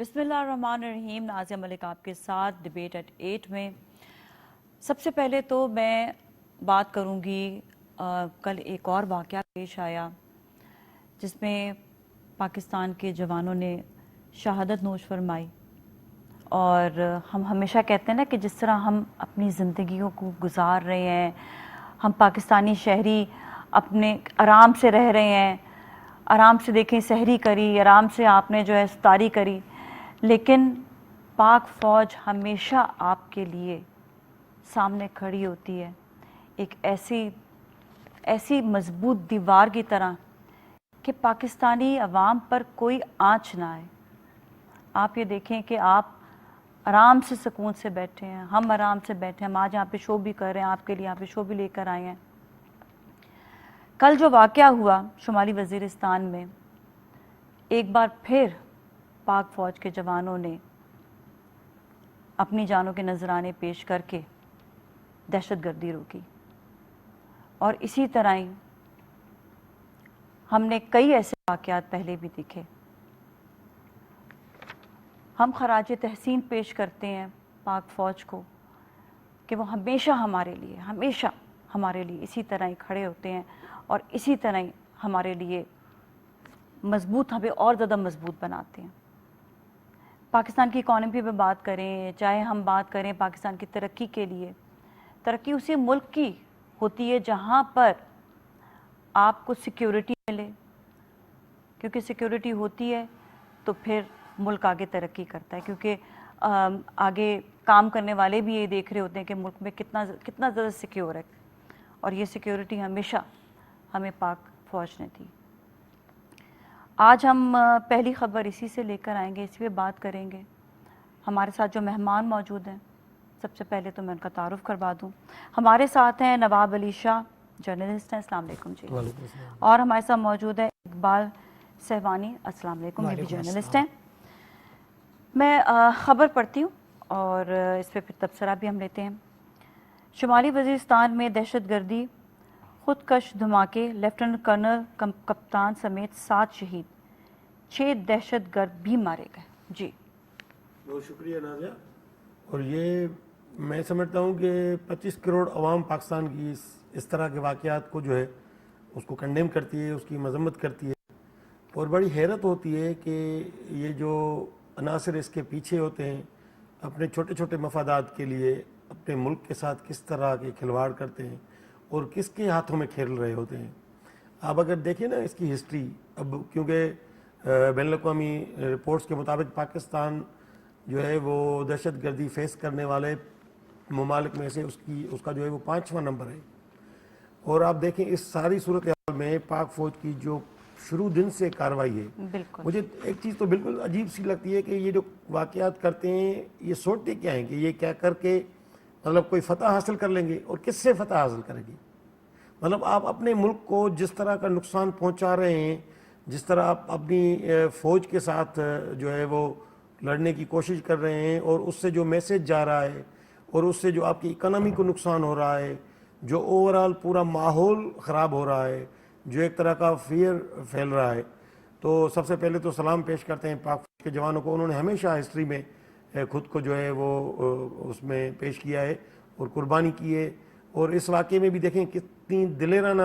بسم اللہ الرحمن الرحیم. نازیہ ملک آپ کے ساتھ ڈبیٹ ایٹ 8 میں. سب سے پہلے تو میں بات کروں گی، کل ایک اور واقعہ پیش آیا جس میں پاکستان کے جوانوں نے شہادت نوش فرمائی. اور ہم ہمیشہ کہتے ہیں نا کہ جس طرح ہم اپنی زندگیوں کو گزار رہے ہیں، ہم پاکستانی شہری اپنے آرام سے رہ رہے ہیں، آرام سے دیکھیں سحری کری، آرام سے آپ نے جو ہے افطاری کری، لیکن پاک فوج ہمیشہ آپ کے لیے سامنے کھڑی ہوتی ہے ایک ایسی مضبوط دیوار کی طرح کہ پاکستانی عوام پر کوئی آنچ نہ آئے. آپ یہ دیکھیں کہ آپ آرام سے سکون سے بیٹھے ہیں، ہم آرام سے بیٹھے ہیں، ہم آج یہاں پہ شو بھی کر رہے ہیں، آپ کے لیے یہاں پہ شو بھی لے کر آئے ہیں. کل جو واقعہ ہوا شمالی وزیرستان میں، ایک بار پھر پاک فوج کے جوانوں نے اپنی جانوں کے نذرانے پیش کر کے دہشت گردی روکی. اور اسی طرح ہی ہم نے کئی ایسے واقعات پہلے بھی دیکھے. ہم خراج تحسین پیش کرتے ہیں پاک فوج کو کہ وہ ہمیشہ ہمارے لیے اسی طرح ہی کھڑے ہوتے ہیں اور اسی طرح ہی ہمارے لیے ہمیں اور زیادہ مضبوط بناتے ہیں. پاکستان کی اکانومی پہ بات کریں، چاہے ہم بات کریں پاکستان کی ترقی کے لیے، ترقی اسی ملک کی ہوتی ہے جہاں پر آپ کو سیکیورٹی ملے، کیونکہ سیکیورٹی ہوتی ہے تو پھر ملک آگے ترقی کرتا ہے، کیونکہ آگے کام کرنے والے بھی یہ دیکھ رہے ہوتے ہیں کہ ملک میں کتنا زیادہ سیکیور ہے. اور یہ سیکیورٹی ہمیشہ ہمیں پاک فوج نے دی. آج ہم پہلی خبر اسی سے لے کر آئیں گے، اسی پہ بات کریں گے. ہمارے ساتھ جو مہمان موجود ہیں، سب سے پہلے تو میں ان کا تعارف کروا دوں. ہمارے ساتھ ہیں نواب علی شاہ، جرنلسٹ ہیں. السلام علیکم جی. اور ہمارے ساتھ موجود ہے اقبال سہوانی. السلام علیکم، یہ بھی جرنلسٹ ہیں. میں خبر پڑھتی ہوں اور اس پہ پھر تبصرہ بھی ہم لیتے ہیں. شمالی وزیرستان میں دہشت گردی خودکش دھماکے، لیفٹیننٹ کرنل کپتان سمیت 7 شہید، 6 دہشت گرد بھی مارے گئے. جی بہت شکریہ نازیہ. اور یہ میں سمجھتا ہوں کہ 25 کروڑ عوام پاکستان کی اس طرح کے واقعات کو جو ہے اس کو کنڈیم کرتی ہے، اس کی مذمت کرتی ہے. اور بڑی حیرت ہوتی ہے کہ یہ جو عناصر اس کے پیچھے ہوتے ہیں اپنے چھوٹے چھوٹے مفادات کے لیے اپنے ملک کے ساتھ کس طرح کے کھلواڑ کرتے ہیں اور کس کے ہاتھوں میں کھیل رہے ہوتے ہیں. آپ اگر دیکھیں نا اس کی ہسٹری، اب کیونکہ بین الاقوامی رپورٹس کے مطابق پاکستان جو ہے وہ دہشت گردی فیس کرنے والے ممالک میں سے اس کا جو ہے وہ 5واں نمبر ہے. اور آپ دیکھیں اس ساری صورتحال میں پاک فوج کی جو شروع دن سے کارروائی ہے، بالکل. مجھے ایک چیز تو بالکل عجیب سی لگتی ہے کہ یہ جو واقعات کرتے ہیں یہ سوچتے کیا ہیں کہ یہ کیا کر کے مطلب کوئی فتح حاصل کر لیں گے، اور کس سے فتح حاصل کریں گے. مطلب آپ اپنے ملک کو جس طرح کا نقصان پہنچا رہے ہیں، جس طرح آپ اپنی فوج کے ساتھ جو ہے وہ لڑنے کی کوشش کر رہے ہیں، اور اس سے جو میسج جا رہا ہے اور اس سے جو آپ کی اکانومی کو نقصان ہو رہا ہے، جو اوورال پورا ماحول خراب ہو رہا ہے، جو ایک طرح کا فیئر پھیل رہا ہے. تو سب سے پہلے تو سلام پیش کرتے ہیں پاک فوج کے جوانوں کو. انہوں نے ہمیشہ ہسٹری میں خود کو جو ہے وہ اس میں پیش کیا ہے اور قربانی کی ہے. اور اس واقعے میں بھی دیکھیں کتنی دلیرانہ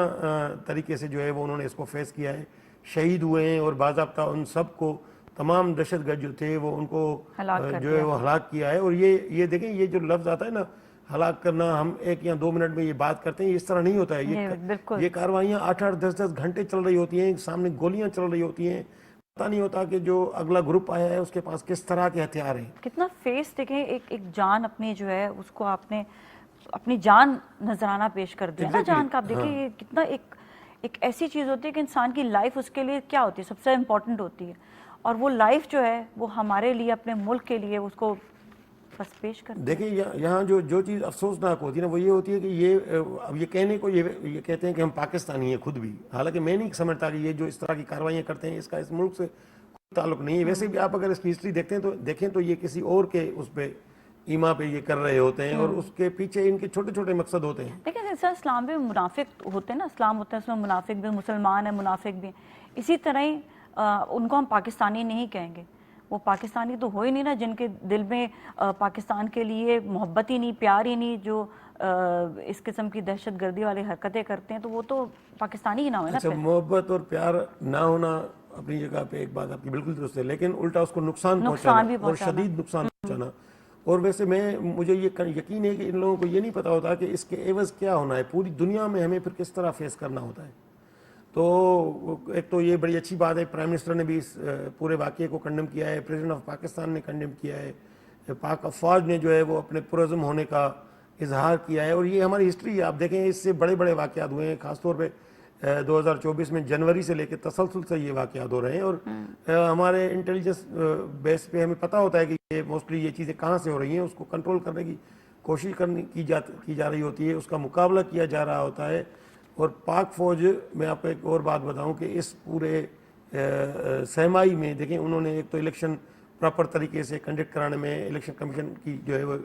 طریقے سے جو ہے وہ انہوں نے اس کو فیس کیا ہے. شہید ہوئے ہیں اور باضابطہ ان سب کو، تمام دہشت گرد جو تھے وہ ان کو جو ہے وہ ہلاک کیا ہے. اور یہ دیکھیں یہ جو لفظ آتا ہے نا ہلاک کرنا، ہم 1 یا 2 منٹ میں یہ بات کرتے ہیں، اس طرح نہیں ہوتا ہے. یہ کارروائیاں 8-8 10-10 گھنٹے چل رہی ہوتی ہیں، سامنے گولیاں چل رہی ہوتی ہیں، پتہ نہیں ہوتا کہ جو اگلا گروپ آیا ہے اس کے پاس کس طرح کے ہتھیار ہیں. کتنا فیس دیکھیں، ایک جان اپنی جو ہے اس کو آپ نے اپنی جان نذرانہ پیش کر دیا نا جان کا. آپ دیکھیں یہ کتنا ایک ایسی چیز ہوتی ہے کہ انسان کی لائف اس کے لیے کیا ہوتی ہے، سب سے امپورٹنٹ ہوتی ہے. اور وہ لائف جو ہے وہ ہمارے لیے، اپنے ملک کے لیے اس کو بس پیش کر دیا. دیکھیں یہاں جو چیز افسوسناک ہوتی ہے نا وہ یہ ہوتی ہے کہ اب یہ کہنے کو یہ کہتے ہیں کہ ہم پاکستانی ہیں خود بھی، حالانکہ میں نہیں سمجھتا کہ یہ جو اس طرح کی کارروائیاں کرتے ہیں اس کا اس ملک سے کوئی تعلق نہیں ہے. ویسے بھی آپ اگر اس کی ہسٹری دیکھیں تو یہ کسی اور کے اس پہ ایما پہ یہ کر رہے ہوتے ہیں، اور اس کے پیچھے ان کے چھوٹے چھوٹے مقصد ہوتے ہیں. لیکن جیسا اسلام میں منافق ہوتے ہیں نا، اسلام ہوتا ہے اس میں منافق بھی، مسلمان ہیں منافق بھی، اسی طرح ہی ان کو ہم پاکستانی نہیں کہیں گے. وہ پاکستانی تو ہو ہی نہیں نا جن کے دل میں پاکستان کے لیے محبت ہی نہیں، پیار ہی نہیں، جو اس قسم کی دہشت گردی والی حرکتیں کرتے ہیں، تو وہ تو پاکستانی ہی نہ ہوئے نا اچھا، پھر۔ محبت اور پیار نہ ہونا اپنی جگہ پہ ایک بات آپ کی بالکل درست ہے، لیکن الٹا اس کو نقصان نقصان بھی پہنچانا اور پہنچانا۔ شدید نقصان پہنچانا. اور ویسے مجھے یہ یقین ہے کہ ان لوگوں کو یہ نہیں پتا ہوتا کہ اس کے عوض کیا ہونا ہے، پوری دنیا میں ہمیں پھر کس طرح فیس کرنا ہوتا ہے. تو ایک تو یہ بڑی اچھی بات ہے، پرائم منسٹر نے بھی اس پورے واقعے کو کنڈم کیا ہے، پریزیڈنٹ آف پاکستان نے کنڈم کیا ہے، پاک افواج نے جو ہے وہ اپنے پرعزم ہونے کا اظہار کیا ہے. اور یہ ہماری ہسٹری ہے، آپ دیکھیں اس سے بڑے بڑے واقعات ہوئے ہیں، خاص طور پہ 2024 میں جنوری سے لے کے تسلسل سے یہ واقعات ہو رہے ہیں. اور ہمارے انٹیلیجنس بیس پہ ہمیں پتہ ہوتا ہے کہ یہ موسٹلی یہ چیزیں کہاں سے ہو رہی ہیں، اس کو کنٹرول کرنے کی کوشش کی جا رہی ہوتی ہے، اس کا مقابلہ کیا جا رہا ہوتا ہے. اور پاک فوج، میں آپ کو ایک اور بات بتاؤں کہ اس پورے سہمائی میں دیکھیں انہوں نے ایک تو الیکشن پراپر طریقے سے کنڈکٹ کرانے میں الیکشن کمیشن کی جو ہے وہ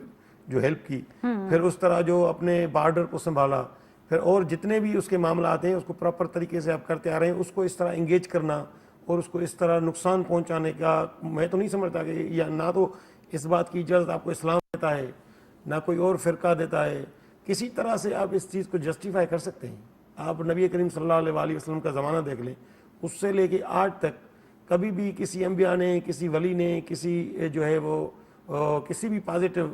جو ہیلپ کی، پھر اس طرح جو اپنے بارڈر کو سنبھالا، پھر اور جتنے بھی اس کے معاملات ہیں اس کو پراپر طریقے سے آپ کرتے آ رہے ہیں. اس کو اس طرح انگیج کرنا اور اس کو اس طرح نقصان پہنچانے کا میں تو نہیں سمجھتا کہ یا نہ تو اس بات کی اجازت آپ کو اسلام دیتا ہے، نہ کوئی اور فرقہ دیتا ہے. کسی طرح سے آپ اس چیز کو جسٹیفائی کر سکتے ہیں. آپ نبی کریم صلی اللہ علیہ وسلم کا زمانہ دیکھ لیں، اس سے لے کے آج تک کبھی بھی کسی انبیاء نے، کسی ولی نے، کسی جو ہے وہ کسی بھی پازیٹیو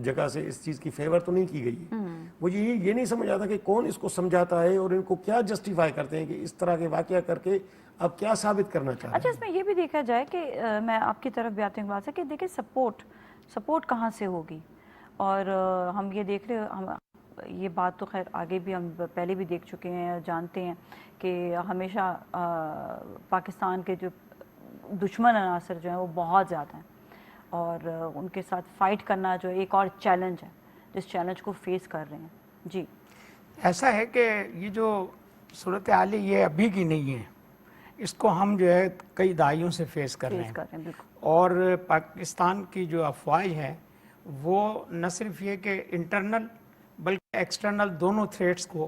جگہ سے اس چیز کی فیور تو نہیں کی گئی ہے. مجھے یہ نہیں سمجھ آتا کہ کون اس کو سمجھاتا ہے اور ان کو کیا جسٹیفائی کرتے ہیں کہ اس طرح کے واقعہ کر کے اب کیا ثابت کرنا چاہ رہے اچھا، ہیں. اس میں یہ بھی دیکھا جائے کہ میں آپ کی طرف بھی آتی ہوں بات ہے کہ دیکھیں سپورٹ کہاں سے ہوگی. اور ہم یہ دیکھ رہے یہ بات تو خیر آگے بھی ہم پہلے بھی دیکھ چکے ہیں، جانتے ہیں کہ ہمیشہ پاکستان کے جو دشمن عناصر جو ہیں وہ بہت زیادہ ہیں، اور ان کے ساتھ فائٹ کرنا جو ایک اور چیلنج ہے، جس چیلنج کو فیس کر رہے ہیں. جی، ایسا ہے کہ یہ جو صورتحال ہے یہ ابھی کی نہیں ہے، اس کو ہم جو ہے کئی دہائیوں سے فیس کر رہے ہیں. بالکل. اور پاکستان کی جو افواج ہے وہ نہ صرف یہ کہ انٹرنل بلکہ ایکسٹرنل دونوں تھریٹس کو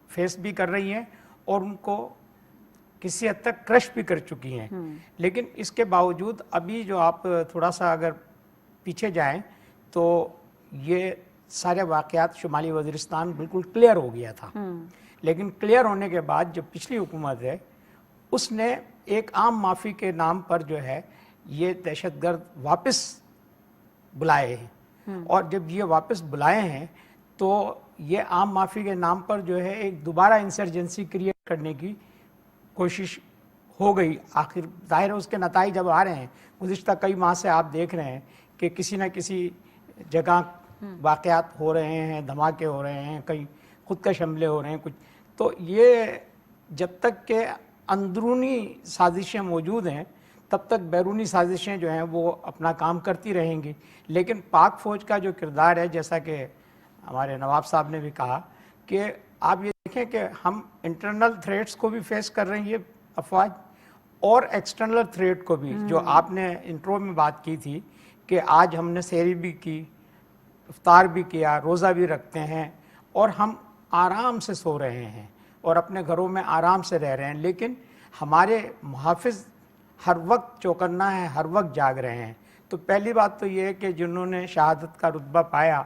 فیس بھی کر رہی ہیں اور ان کو کسی حد تک کرش بھی کر چکی ہیں. لیکن اس کے باوجود ابھی جو آپ تھوڑا سا اگر پیچھے جائیں تو یہ سارے واقعات شمالی وزیرستان بالکل کلیئر ہو گیا تھا. لیکن کلیئر ہونے کے بعد جو پچھلی حکومت ہے اس نے ایک عام معافی کے نام پر جو ہے یہ دہشت گرد واپس بلائے ہیں. اور جب یہ واپس بلائے ہیں تو یہ عام معافی کے نام پر جو ہے ایک دوبارہ انسرجنسی کریٹ کرنے کی کوشش ہو گئی. آخر ظاہر ہے اس کے نتائج جب آ رہے ہیں، گزشتہ کئی ماہ سے آپ دیکھ رہے ہیں کہ کسی نہ کسی جگہ واقعات ہو رہے ہیں، دھماکے ہو رہے ہیں، کئی خودکش حملے ہو رہے ہیں کچھ. تو یہ جب تک کہ اندرونی سازشیں موجود ہیں تب تک بیرونی سازشیں جو ہیں وہ اپنا کام کرتی رہیں گی. لیکن پاک فوج کا جو کردار ہے، جیسا کہ ہمارے نواب صاحب نے بھی کہا کہ آپ یہ دیکھیں کہ ہم انٹرنل تھریٹس کو بھی فیس کر رہے ہیں یہ افواج، اور ایکسٹرنل تھریٹ کو بھی. جو آپ نے انٹرو میں بات کی تھی کہ آج ہم نے سحری بھی کی، افطار بھی کیا، روزہ بھی رکھتے ہیں اور ہم آرام سے سو رہے ہیں اور اپنے گھروں میں آرام سے رہ رہے ہیں، لیکن ہمارے محافظ ہر وقت چوکنا ہے، ہر وقت جاگ رہے ہیں. تو پہلی بات تو یہ ہے کہ جنہوں نے شہادت کا رتبہ پایا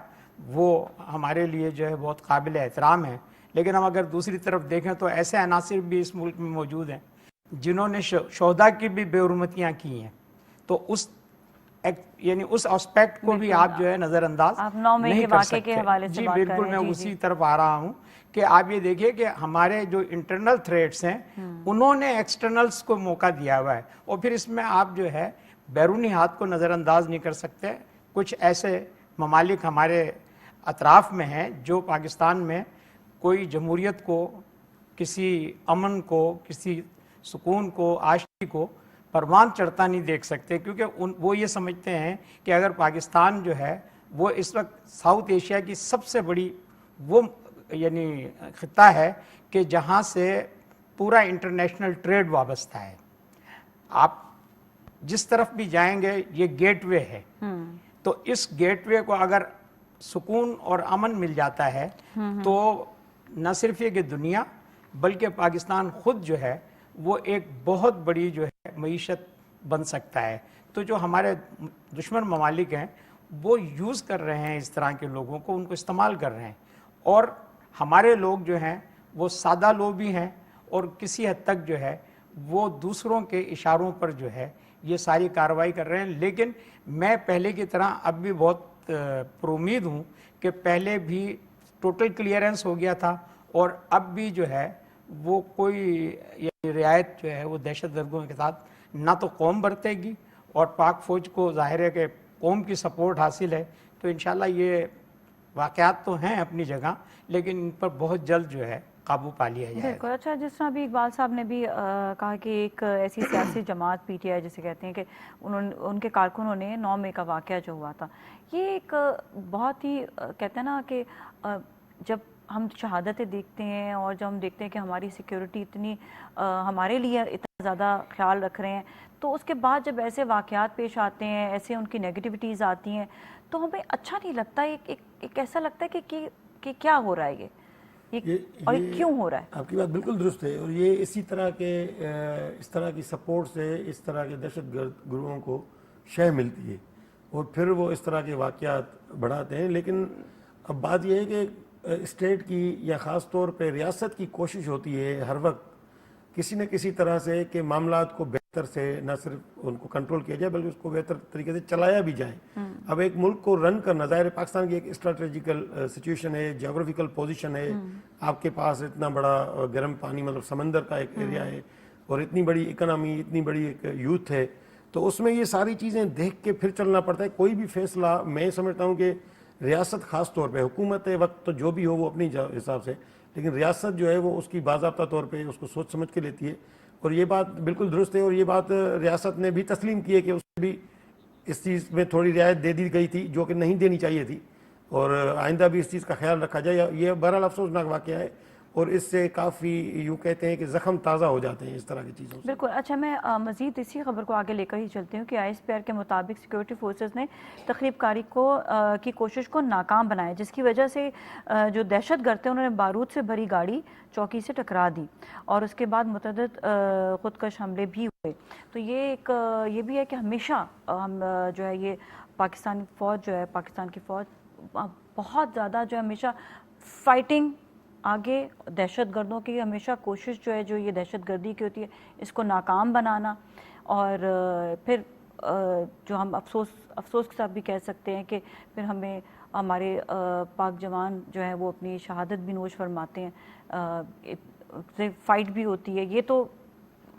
وہ ہمارے لیے جو ہے بہت قابل احترام ہے. لیکن ہم اگر دوسری طرف دیکھیں تو ایسے عناصر بھی اس ملک میں موجود ہیں جنہوں نے شہداء کی بھی بے حرمتیاں کی ہیں. تو اس اسپیکٹ کو بھی آپ جو ہے نظر انداز نہیں کر سکتے. جی بالکل، میں اسی طرف آ رہا ہوں کہ آپ یہ دیکھیں کہ ہمارے جو انٹرنل تھریٹس ہیں انہوں نے ایکسٹرنلز کو موقع دیا ہوا ہے، اور پھر اس میں آپ جو ہے بیرونی ہاتھ کو نظر انداز نہیں کر سکتے. کچھ ایسے ممالک ہمارے اطراف میں ہیں جو پاکستان میں کوئی جمہوریت کو، کسی امن کو، کسی سکون کو، آشتی کو پروان چڑھتا نہیں دیکھ سکتے، کیونکہ وہ یہ سمجھتے ہیں کہ اگر پاکستان جو ہے وہ اس وقت ساؤتھ ایشیا کی سب سے بڑی وہ یعنی خطہ ہے کہ جہاں سے پورا انٹرنیشنل ٹریڈ وابستہ ہے. آپ جس طرف بھی جائیں گے یہ گیٹ وے ہے. تو اس گیٹ وے کو اگر سکون اور امن مل جاتا ہے تو نہ صرف یہ کہ دنیا بلکہ پاکستان خود جو ہے وہ ایک بہت بڑی جو ہے معیشت بن سکتا ہے. تو جو ہمارے دشمن ممالک ہیں وہ یوز کر رہے ہیں اس طرح کے لوگوں کو, ان کو استعمال کر رہے ہیں, اور ہمارے لوگ جو ہیں وہ سادہ لوگ بھی ہیں اور کسی حد تک جو ہے وہ دوسروں کے اشاروں پر جو ہے یہ ساری کارروائی کر رہے ہیں. لیکن میں پہلے کی طرح اب بھی بہت پر امید ہوں کہ پہلے بھی ٹوٹل کلیئرنس ہو گیا تھا, اور اب بھی جو ہے وہ کوئی رعایت جو ہے وہ دہشت گردوں کے ساتھ نہ تو قوم برتے گی, اور پاک فوج کو ظاہر ہے کہ قوم کی سپورٹ حاصل ہے. تو انشاءاللہ یہ واقعات تو ہیں اپنی جگہ, لیکن ان پر بہت جلد جو ہے قابو پا لیا جائے گا. بالکل. اچھا, جس طرح بھی اقبال صاحب نے بھی کہا کہ ایک ایسی سیاسی جماعت پی ٹی آئی جسے کہتے ہیں کہ ان کے کارکنوں نے 9 مئی کا واقعہ جو ہوا تھا, یہ ایک بہت ہی کہتے ہیں نا کہ جب ہم شہادتیں دیکھتے ہیں اور جب ہم دیکھتے ہیں کہ ہماری سیکیورٹی اتنی ہمارے لیے اتنا زیادہ خیال رکھ رہے ہیں, تو اس کے بعد جب ایسے واقعات پیش آتے ہیں, ایسے ان کی نیگیٹیوٹیز آتی ہیں, تو ہمیں اچھا نہیں لگتا. ایک ایسا لگتا ہے کہ کیا ہو رہا ہے یہ اور کیوں ہو رہا ہے. آپ کی بات بالکل درست ہے, اور یہ اسی طرح کے اس طرح کی سپورٹ سے اس طرح کے دہشت گرد گروہوں کو شے ملتی ہے, اور پھر وہ اس طرح کے واقعات بڑھاتے ہیں. لیکن اب بات یہ ہے کہ اسٹیٹ کی یا خاص طور پہ ریاست کی کوشش ہوتی ہے ہر وقت کسی نہ کسی طرح سے کہ معاملات کو بہتر سے نہ صرف ان کو کنٹرول کیا جائے بلکہ اس کو بہتر طریقے سے چلایا بھی جائے. اب ایک ملک کو رن کرنا, ظاہر ہے پاکستان کی ایک اسٹریٹجیکل سچویشن ہے, جیوگرافیکل پوزیشن ہے, آپ کے پاس اتنا بڑا گرم پانی مطلب سمندر کا ایک ایریا ہے, اور اتنی بڑی اکنامی, اتنی بڑی ایک یوتھ ہے, تو اس میں یہ ساری چیزیں دیکھ کے پھر چلنا پڑتا ہے. کوئی بھی فیصلہ میں سمجھتا ہوں کہ ریاست خاص طور پہ, حکومت وقت تو جو بھی ہو وہ اپنی حساب سے, لیکن ریاست جو ہے وہ اس کی باضابطہ طور پہ اس کو سوچ سمجھ کے لیتی ہے. اور یہ بات بالکل درست ہے, اور یہ بات ریاست نے بھی تسلیم کی ہے کہ اس بھی اس چیز میں تھوڑی رعایت دے دی گئی تھی جو کہ نہیں دینی چاہیے تھی, اور آئندہ بھی اس چیز کا خیال رکھا جائے. یہ بہرحال افسوسناک واقعہ ہے, اور اس سے کافی یوں کہتے ہیں کہ زخم تازہ ہو جاتے ہیں اس طرح کی چیزوں سے. بالکل. اچھا, میں مزید اسی خبر کو آگے لے کر ہی چلتی ہوں کہ آئی ایس پی آر کے مطابق سیکیورٹی فورسز نے تخریب کاری کی کوشش کو ناکام بنایا, جس کی وجہ سے جو دہشت گرد تھے انہوں نے بارود سے بھری گاڑی چوکی سے ٹکرا دی, اور اس کے بعد متعدد خودکش حملے بھی ہوئے. تو یہ بھی ہے کہ ہمیشہ ہم جو ہے یہ پاکستانی فوج جو ہے, پاکستان کی فوج بہت زیادہ جو ہے ہمیشہ فائٹنگ آگے, دہشت گردوں کی ہمیشہ کوشش جو ہے جو یہ دہشت گردی کی ہوتی ہے اس کو ناکام بنانا, اور پھر جو ہم افسوس کے ساتھ بھی کہہ سکتے ہیں کہ پھر ہمیں ہمارے پاک جوان جو ہے وہ اپنی شہادت بھی نوش فرماتے ہیں, فائٹ بھی ہوتی ہے. یہ تو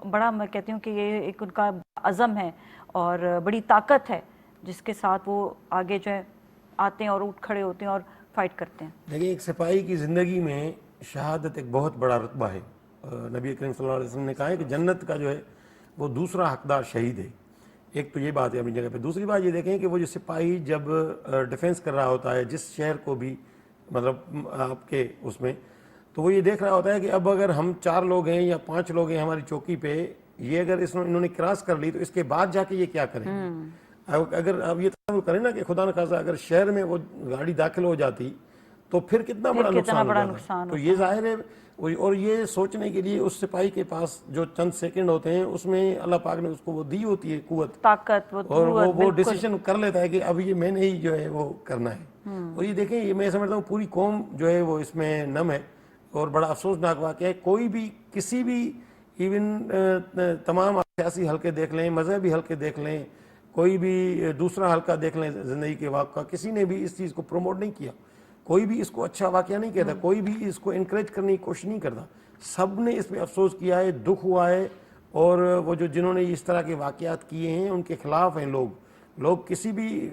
بڑا میں کہتی ہوں کہ یہ ایک ان کا عزم ہے اور بڑی طاقت ہے جس کے ساتھ وہ آگے جو ہے آتے ہیں اور اٹھ کھڑے ہوتے ہیں اور فائٹ کرتے ہیں. دیکھیں, ایک سپاہی کی زندگی میں شہادت ایک بہت بڑا رتبہ ہے. نبی کریم صلی اللہ علیہ وسلم نے کہا ہے کہ جنت کا جو ہے وہ دوسرا حقدار شہید ہے. ایک تو یہ بات ہے اپنی جگہ پہ. دوسری بات یہ دیکھیں کہ وہ جو سپاہی جب ڈیفینس کر رہا ہوتا ہے جس شہر کو بھی مطلب آپ کے اس میں, تو وہ یہ دیکھ رہا ہوتا ہے کہ اب اگر ہم 4 لوگ ہیں یا 5 لوگ ہیں ہماری چوکی پہ, یہ اگر انہوں نے کراس کر لی تو اس کے بعد جا کے یہ کیا کریں گے. اگر اب یہ تصور کریں نا کہ خدا نخواستہ اگر شہر میں وہ گاڑی داخل ہو جاتی تو پھر کتنا بڑا نقصان ہوتا ہے. تو یہ ظاہر ہے, اور یہ سوچنے کے لیے اس سپاہی کے پاس جو چند سیکنڈ ہوتے ہیں اس میں اللہ پاک نے اس کو وہ دی ہوتی ہے قوت, طاقت, اور وہ ڈیسیشن کر لیتا ہے کہ اب یہ میں نے ہی جو ہے وہ کرنا ہے. اور یہ دیکھیں, یہ میں سمجھتا ہوں پوری قوم جو ہے وہ اس میں نم ہے, اور بڑا افسوسناک واقعہ ہے. کوئی بھی کسی بھی ایون تمام سیاسی حلقے دیکھ لیں, مذہبی حلقے دیکھ لیں, کوئی بھی دوسرا حلقہ دیکھ لیں زندگی کے واقعہ, کسی نے بھی اس چیز کو پروموٹ نہیں کیا, کوئی بھی اس کو اچھا واقعہ نہیں کہتا, کوئی بھی اس کو انکریج کرنے کی کوشش نہیں کرتا. سب نے اس پہ افسوس کیا ہے, دکھ ہوا ہے, اور وہ جنہوں نے اس طرح کے واقعات کیے ہیں ان کے خلاف ہیں لوگ کسی بھی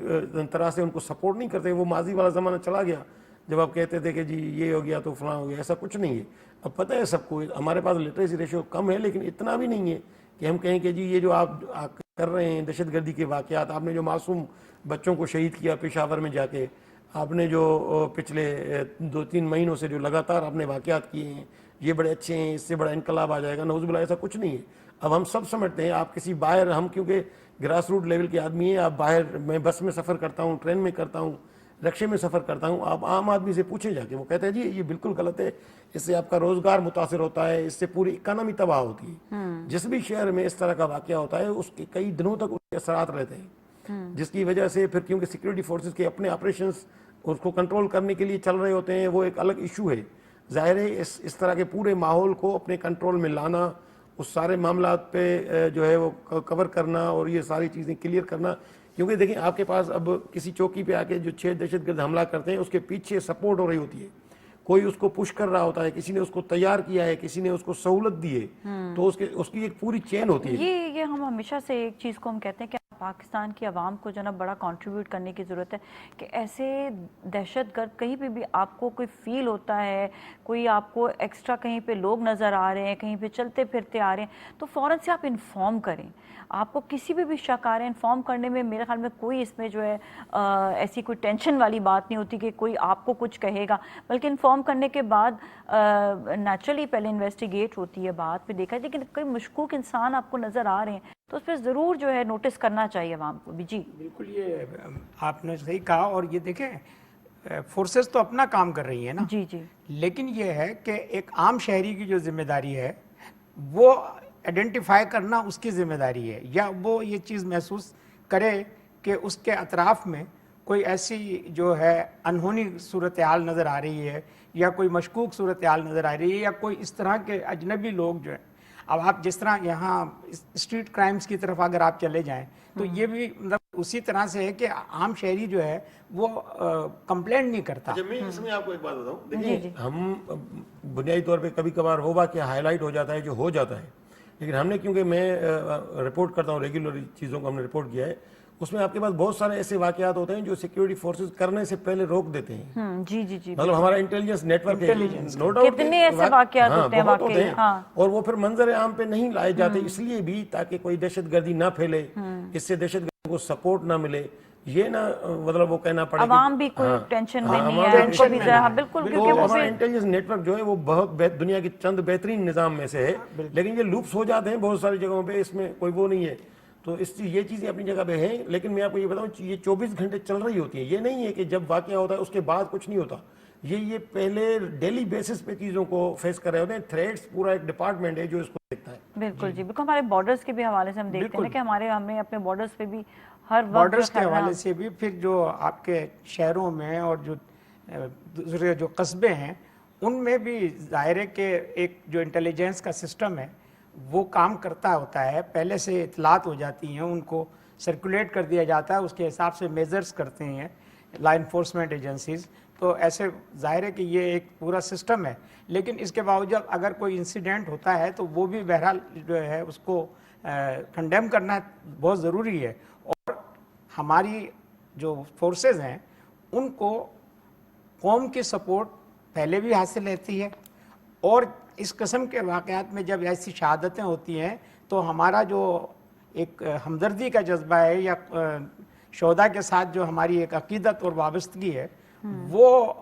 طرح سے ان کو سپورٹ نہیں کرتے. وہ ماضی والا زمانہ چلا گیا جب آپ کہتے تھے کہ جی یہ ہو گیا تو فلاں ہو گیا. ایسا کچھ نہیں ہے. اب پتہ ہے سب کو, ہمارے پاس لٹریسی ریشو کم ہے لیکن اتنا بھی نہیں ہے کہ ہم کہیں کہ جی یہ جو آپ کر رہے ہیں دہشت گردی کے واقعات, آپ نے جو معصوم بچوں کو شہید کیا پشاور میں جا کے, آپ نے جو پچھلے 2-3 مہینوں سے جو لگاتار آپ نے واقعات کیے ہیں, یہ بڑے اچھے ہیں, اس سے بڑا انقلاب آ جائے گا, نعوذ باللہ ایسا کچھ نہیں ہے. اب ہم سب سمجھتے ہیں, آپ کسی باہر, ہم کیونکہ گراس روٹ لیول کے آدمی ہیں, آپ باہر, میں بس میں سفر کرتا ہوں, ٹرین میں کرتا ہوں, رکشے میں سفر کرتا ہوں, آپ عام آدمی سے پوچھیں جا کے, وہ کہتے ہیں جی یہ بالکل غلط ہے, اس سے آپ کا روزگار متاثر ہوتا ہے, اس سے پوری اکانومی تباہ ہوتی ہے. جس بھی شہر میں اس طرح کا واقعہ ہوتا ہے اس کے کئی دنوں تک اس کے اثرات رہتے ہیں, جس کی وجہ سے پھر کیونکہ سیکورٹی فورسز کے اپنے آپریشنز اس کو کنٹرول کرنے کے لیے چل رہے ہوتے ہیں, وہ ایک الگ ایشو ہے. ظاہر ہے اس طرح کے پورے ماحول کو اپنے کنٹرول میں لانا, اس سارے معاملات پہ جو ہے وہ کور کرنا اور یہ ساری چیزیں کلیئر کرنا, کیونکہ دیکھیں آپ کے پاس اب کسی چوکی پہ آ کے جو 6 دہشت گرد حملہ کرتے ہیں اس کے پیچھے سپورٹ ہو رہی ہوتی ہے, کوئی اس کو پش کر رہا ہوتا ہے, کسی نے اس کو تیار کیا ہے, کسی نے اس کو سہولت دی ہے, تو اس کی ایک پوری چین ہوتی ہے. یہ ہم ہمیشہ سے ایک چیز کو ہم کہتے ہیں کہ پاکستان کی عوام کو جو نا بڑا کنٹریبیوٹ کرنے کی ضرورت ہے کہ ایسے دہشت گرد کہیں پہ بھی آپ کو کوئی فیل ہوتا ہے, کوئی آپ کو ایکسٹرا کہیں پہ لوگ نظر آ رہے ہیں, کہیں پہ چلتے پھرتے آ رہے ہیں, تو فوراً سے آپ انفارم کریں. آپ کو کسی بھی شک آ رہے ہیں انفارم کرنے میں میرے خیال میں کوئی اس میں جو ہے ایسی کوئی ٹینشن والی بات نہیں ہوتی کہ کوئی آپ کو کچھ کہے گا, بلکہ انفارم کرنے کے بعد نیچرلی پہلے انویسٹیگیٹ ہوتی ہے بات, پہ دیکھا جائے کہ کوئی مشکوک انسان آپ کو نظر آ رہے ہیں تو اس پہ ضرور جو ہے نوٹس کرنا چاہیے عوام کو بھی. جی بالکل, یہ آپ نے صحیح کہا. اور یہ دیکھیں فورسز تو اپنا کام کر رہی ہیں نا, جی جی, لیکن یہ ہے کہ ایک عام شہری کی جو ذمہ داری ہے وہ آئیڈینٹیفائی کرنا اس کی ذمہ داری ہے, یا وہ یہ چیز محسوس کرے کہ اس کے اطراف میں کوئی ایسی جو ہے انہونی صورتحال نظر آ رہی ہے, یا کوئی مشکوک صورتحال نظر آ رہی ہے, یا کوئی اس طرح کے اجنبی لوگ جو ہیں. اب آپ جس طرح یہاں اسٹریٹ کرائمز کی طرف اگر آپ چلے جائیں تو یہ بھی مطلب اسی طرح سے ہے کہ عام شہری جو ہے وہ کمپلینٹ نہیں کرتا. میں اس میں آپ کو ایک بات بتاؤں, دیکھیں ہم بنیادی طور پہ کبھی کبھار ہو واقعہ ہائی لائٹ ہو جاتا ہے جو ہو جاتا ہے, لیکن ہم نے کیونکہ میں رپورٹ کرتا ہوں ریگولر چیزوں کو ہم نے رپورٹ کیا ہے, اس میں آپ کے پاس بہت سارے ایسے واقعات ہوتے ہیں جو سیکیورٹی فورسز کرنے سے پہلے روک دیتے ہیں. جی جی جی, مطلب ہمارا انٹیلیجنس نیٹ ورک ہے, نو ڈاؤٹ کتنے ایسے واقعات ہوتے ہیں بہت ہوتے واقعی, ہیں, ہاں, اور وہ پھر منظر عام پہ نہیں لائے جاتے اس لیے بھی تاکہ کوئی دہشت گردی نہ پھیلے, اس سے دہشت گردوں کو سپورٹ نہ ملے, یہ نہ مطلب وہ کہنا پڑے عوام بھی کوئی ٹینشن میں نہیں ہے, ان کو بھی بالکل, کیونکہ وہ ہمارا انٹیلیجنس نیٹ ورک جو ہے وہ بہت دنیا کی چند بہترین نظام میں سے ہے, لیکن یہ لوپس ہو جاتے ہیں بہت ساری جگہوں پہ, اس میں کوئی وہ نہیں ہے. تو یہ چیزیں اپنی جگہ پہ ہیں, لیکن میں آپ کو یہ بتاؤں یہ 24 گھنٹے چل رہی ہوتی ہیں. یہ نہیں ہے کہ جب واقعہ ہوتا ہے اس کے بعد کچھ نہیں ہوتا, یہ پہلے ڈیلی بیسس پہ چیزوں کو فیس کر رہے ہوتے ہیں. تھریٹس پورا ایک ڈپارٹمنٹ ہے جو اس کو دیکھتا ہے. بالکل جی, بالکل. ہمارے بارڈرز کے بھی حوالے سے ہم دیکھتے ہیں کہ ہمیں اپنے بارڈرز پہ بھی ہر وقت بارڈرز کے حوالے سے بھی, پھر جو آپ کے شہروں میں اور جو دوسرے جو قصبے ہیں ان میں بھی ظاہر ہے کہ ایک جو انٹیلیجنس کا سسٹم ہے وہ کام کرتا ہوتا ہے. پہلے سے اطلاعات ہو جاتی ہیں, ان کو سرکولیٹ کر دیا جاتا ہے, اس کے حساب سے میجرز کرتے ہیں لا انفورسمنٹ ایجنسیز. تو ایسے ظاہر ہے کہ یہ ایک پورا سسٹم ہے, لیکن اس کے باوجود اگر کوئی انسیڈنٹ ہوتا ہے تو وہ بھی بہرحال جو ہے اس کو کنڈیم کرنا بہت ضروری ہے. اور ہماری جو فورسز ہیں ان کو قوم کی سپورٹ پہلے بھی حاصل رہتی ہے, اور اس قسم کے واقعات میں جب ایسی شہادتیں ہوتی ہیں تو ہمارا جو ایک ہمدردی کا جذبہ ہے یا شہداء کے ساتھ جو ہماری ایک عقیدت اور وابستگی ہے وہ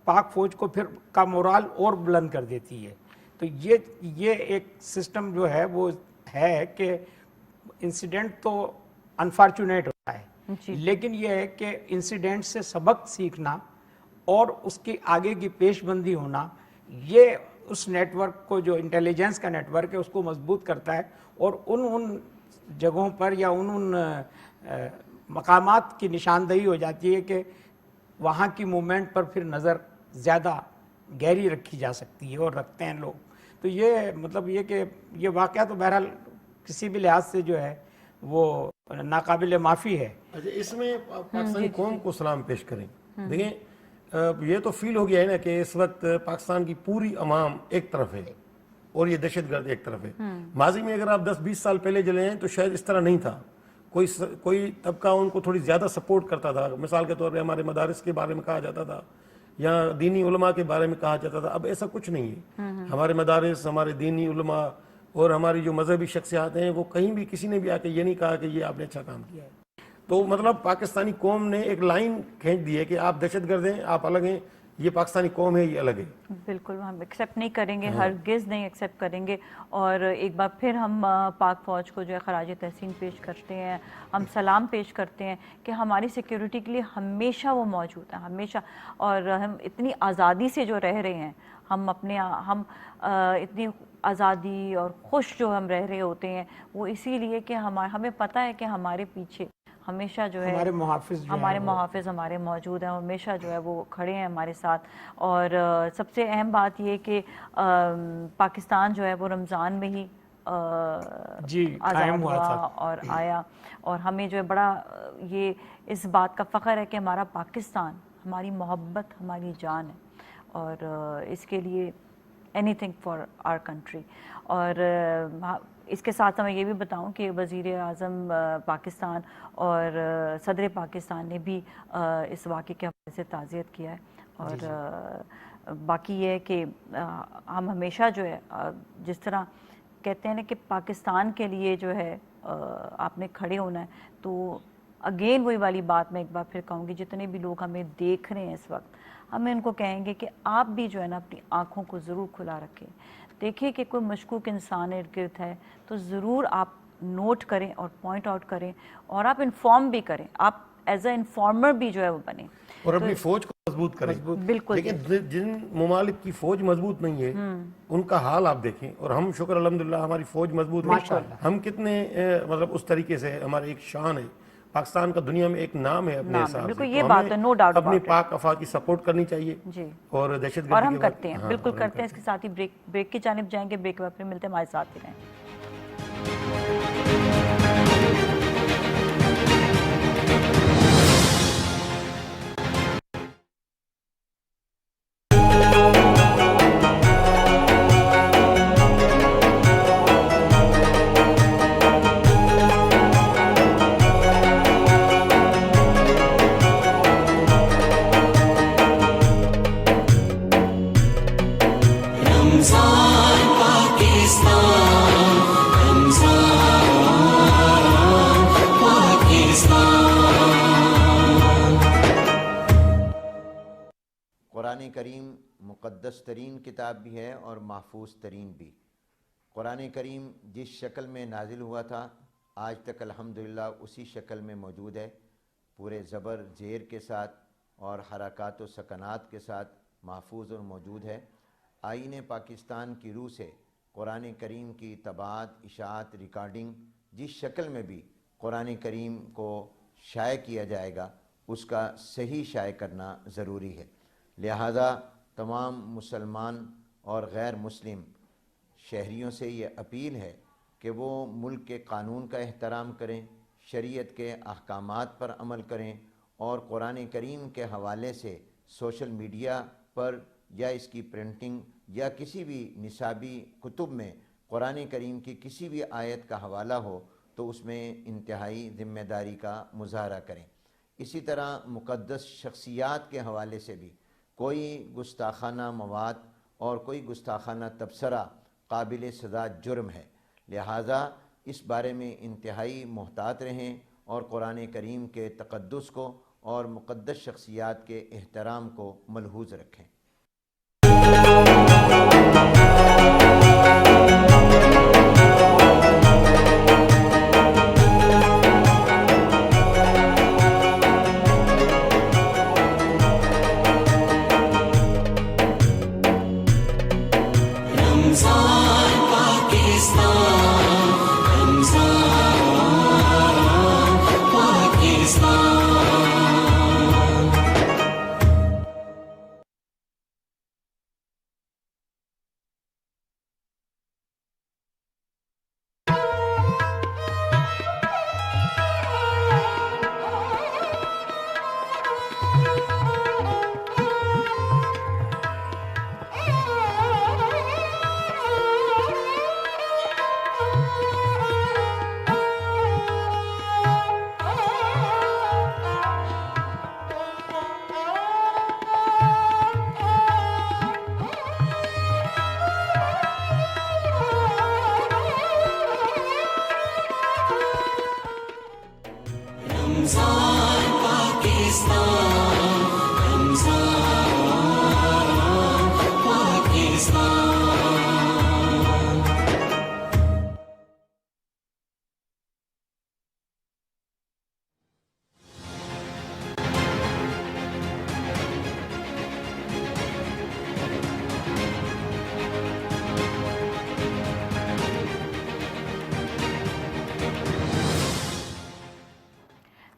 پاک فوج کو پھر کا مورال اور بلند کر دیتی ہے. تو یہ ایک سسٹم جو ہے وہ ہے کہ انسیڈنٹ تو انفارچونیٹ ہوتا ہے, لیکن یہ ہے کہ انسیڈنٹ سے سبق سیکھنا اور اس کی آگے کی پیش بندی ہونا, یہ اس نیٹ ورک کو جو انٹیلیجنس کا نیٹ ورک ہے اس کو مضبوط کرتا ہے, اور ان جگہوں پر یا ان مقامات کی نشاندہی ہو جاتی ہے کہ وہاں کی موومنٹ پر پھر نظر زیادہ گہری رکھی جا سکتی ہے, اور رکھتے ہیں لوگ. تو یہ مطلب یہ کہ یہ واقعہ تو بہرحال کسی بھی لحاظ سے جو ہے وہ ناقابل معافی ہے. اچھا, اس میں پاکستانی قوم کو سلام پیش کریں. دیکھیں یہ تو فیل ہو گیا ہے نا کہ اس وقت پاکستان کی پوری عوام ایک طرف ہے اور یہ دہشت گرد ایک طرف ہے. ماضی میں اگر آپ 10-20 سال پہلے چلے ہیں تو شاید اس طرح نہیں تھا, کوئی طبقہ ان کو تھوڑی زیادہ سپورٹ کرتا تھا. مثال کے طور پہ ہمارے مدارس کے بارے میں کہا جاتا تھا یا دینی علماء کے بارے میں کہا جاتا تھا. اب ایسا کچھ نہیں ہے. ہمارے مدارس, ہمارے دینی علماء اور ہماری جو مذہبی شخصیات ہیں وہ کہیں بھی کسی نے بھی آ کے یہ نہیں کہا کہ یہ آپ نے اچھا کام کیا ہے. تو مطلب پاکستانی قوم نے ایک لائن کھینچ دی ہے کہ آپ دہشت گرد ہیں, آپ الگ ہیں, یہ پاکستانی قوم ہے، یہ الگ ہے. بالکل ہم ایکسیپٹ نہیں کریں گے، ہرگز نہیں ایکسیپٹ کریں گے. اور ایک بار پھر ہم پاک فوج کو جو ہے خراج تحسین پیش کرتے ہیں، ہم سلام پیش کرتے ہیں کہ ہماری سیکیورٹی کے لیے ہمیشہ وہ موجود ہیں، ہمیشہ. اور ہم اتنی آزادی سے جو رہ رہے ہیں، ہم اتنی آزادی اور خوش جو ہم رہ رہے ہوتے ہیں، وہ اسی لیے کہ ہمیں پتہ ہے کہ ہمارے پیچھے ہمیشہ جو ہے ہمارے محافظ ہمارے موجود ہیں، ہمیشہ جو ہے وہ کھڑے ہیں ہمارے ساتھ. اور سب سے اہم بات یہ کہ پاکستان جو ہے وہ رمضان میں ہی آزاد ہوا اور آیا. اور ہمیں جو ہے بڑا یہ اس بات کا فخر ہے کہ ہمارا پاکستان ہماری محبت، ہماری جان ہے. اور اس کے لیے any thing for our country. اور اس کے ساتھ میں یہ بھی بتاؤں کہ وزیر اعظم پاکستان اور صدر پاکستان نے بھی اس واقعے کے حوالے سے تعزیت کیا ہے. اور باقی یہ ہے کہ ہم ہمیشہ جو ہے جس طرح کہتے ہیں نا کہ پاکستان کے لیے جو ہے آپ نے کھڑے ہونا ہے، تو اگین وہی والی بات میں ایک بار پھر کہوں گی، جتنے بھی لوگ ہمیں دیکھ رہے ہیں اس وقت، ہمیں ان کو کہیں گے کہ آپ بھی جو ہے نا اپنی آنکھوں کو ضرور کھلا رکھیں. دیکھیں کہ کوئی مشکوک انسان ارد گرد ہے تو ضرور آپ نوٹ کریں اور پوائنٹ آؤٹ کریں، اور آپ انفارم بھی کریں، آپ ایز اے انفارمر بھی جو ہے وہ بنیں اور اپنی فوج کو مضبوط کریں. بالکل. لیکن جن ممالک کی فوج مضبوط نہیں ہے ان کا حال آپ دیکھیں، اور ہم شکر الحمدللہ ہماری فوج مضبوط ہے. ہم کتنے مطلب اس طریقے سے ہمارے ایک شان ہے، پاکستان کا دنیا میں ایک نام ہے اپنے حساب سے. یہ بات ہے، نو ڈاؤٹ اپنی پاک افواہ کی سپورٹ کرنی چاہیے جی، اور دہشت گردی اور ہم کرتے ہیں، بالکل کرتے ہیں. اس کے ساتھ ہی بریک کی جانب جائیں گے. بریک کے بعد پھر ملتے ہیں، ہمارے ساتھ ہی رہیں. قرآن کریم مقدس ترین کتاب بھی ہے اور محفوظ ترین بھی. قرآن کریم جس شکل میں نازل ہوا تھا آج تک الحمدللہ اسی شکل میں موجود ہے، پورے زبر زیر کے ساتھ اور حرکات و سکنات کے ساتھ محفوظ اور موجود ہے. آئین پاکستان کی روح سے قرآن کریم کی طباعت، اشاعت، ریکارڈنگ جس شکل میں بھی قرآن کریم کو شائع کیا جائے گا اس کا صحیح شائع کرنا ضروری ہے. لہذا تمام مسلمان اور غیر مسلم شہریوں سے یہ اپیل ہے کہ وہ ملک کے قانون کا احترام کریں، شریعت کے احکامات پر عمل کریں، اور قرآن کریم کے حوالے سے سوشل میڈیا پر یا اس کی پرنٹنگ یا کسی بھی نصابی کتب میں قرآن کریم کی کسی بھی آیت کا حوالہ ہو تو اس میں انتہائی ذمہ داری کا مظاہرہ کریں. اسی طرح مقدس شخصیات کے حوالے سے بھی کوئی گستاخانہ مواد اور کوئی گستاخانہ تبصرہ قابل سزا جرم ہے. لہٰذا اس بارے میں انتہائی محتاط رہیں اور قرآن کریم کے تقدس کو اور مقدس شخصیات کے احترام کو ملحوظ رکھیں.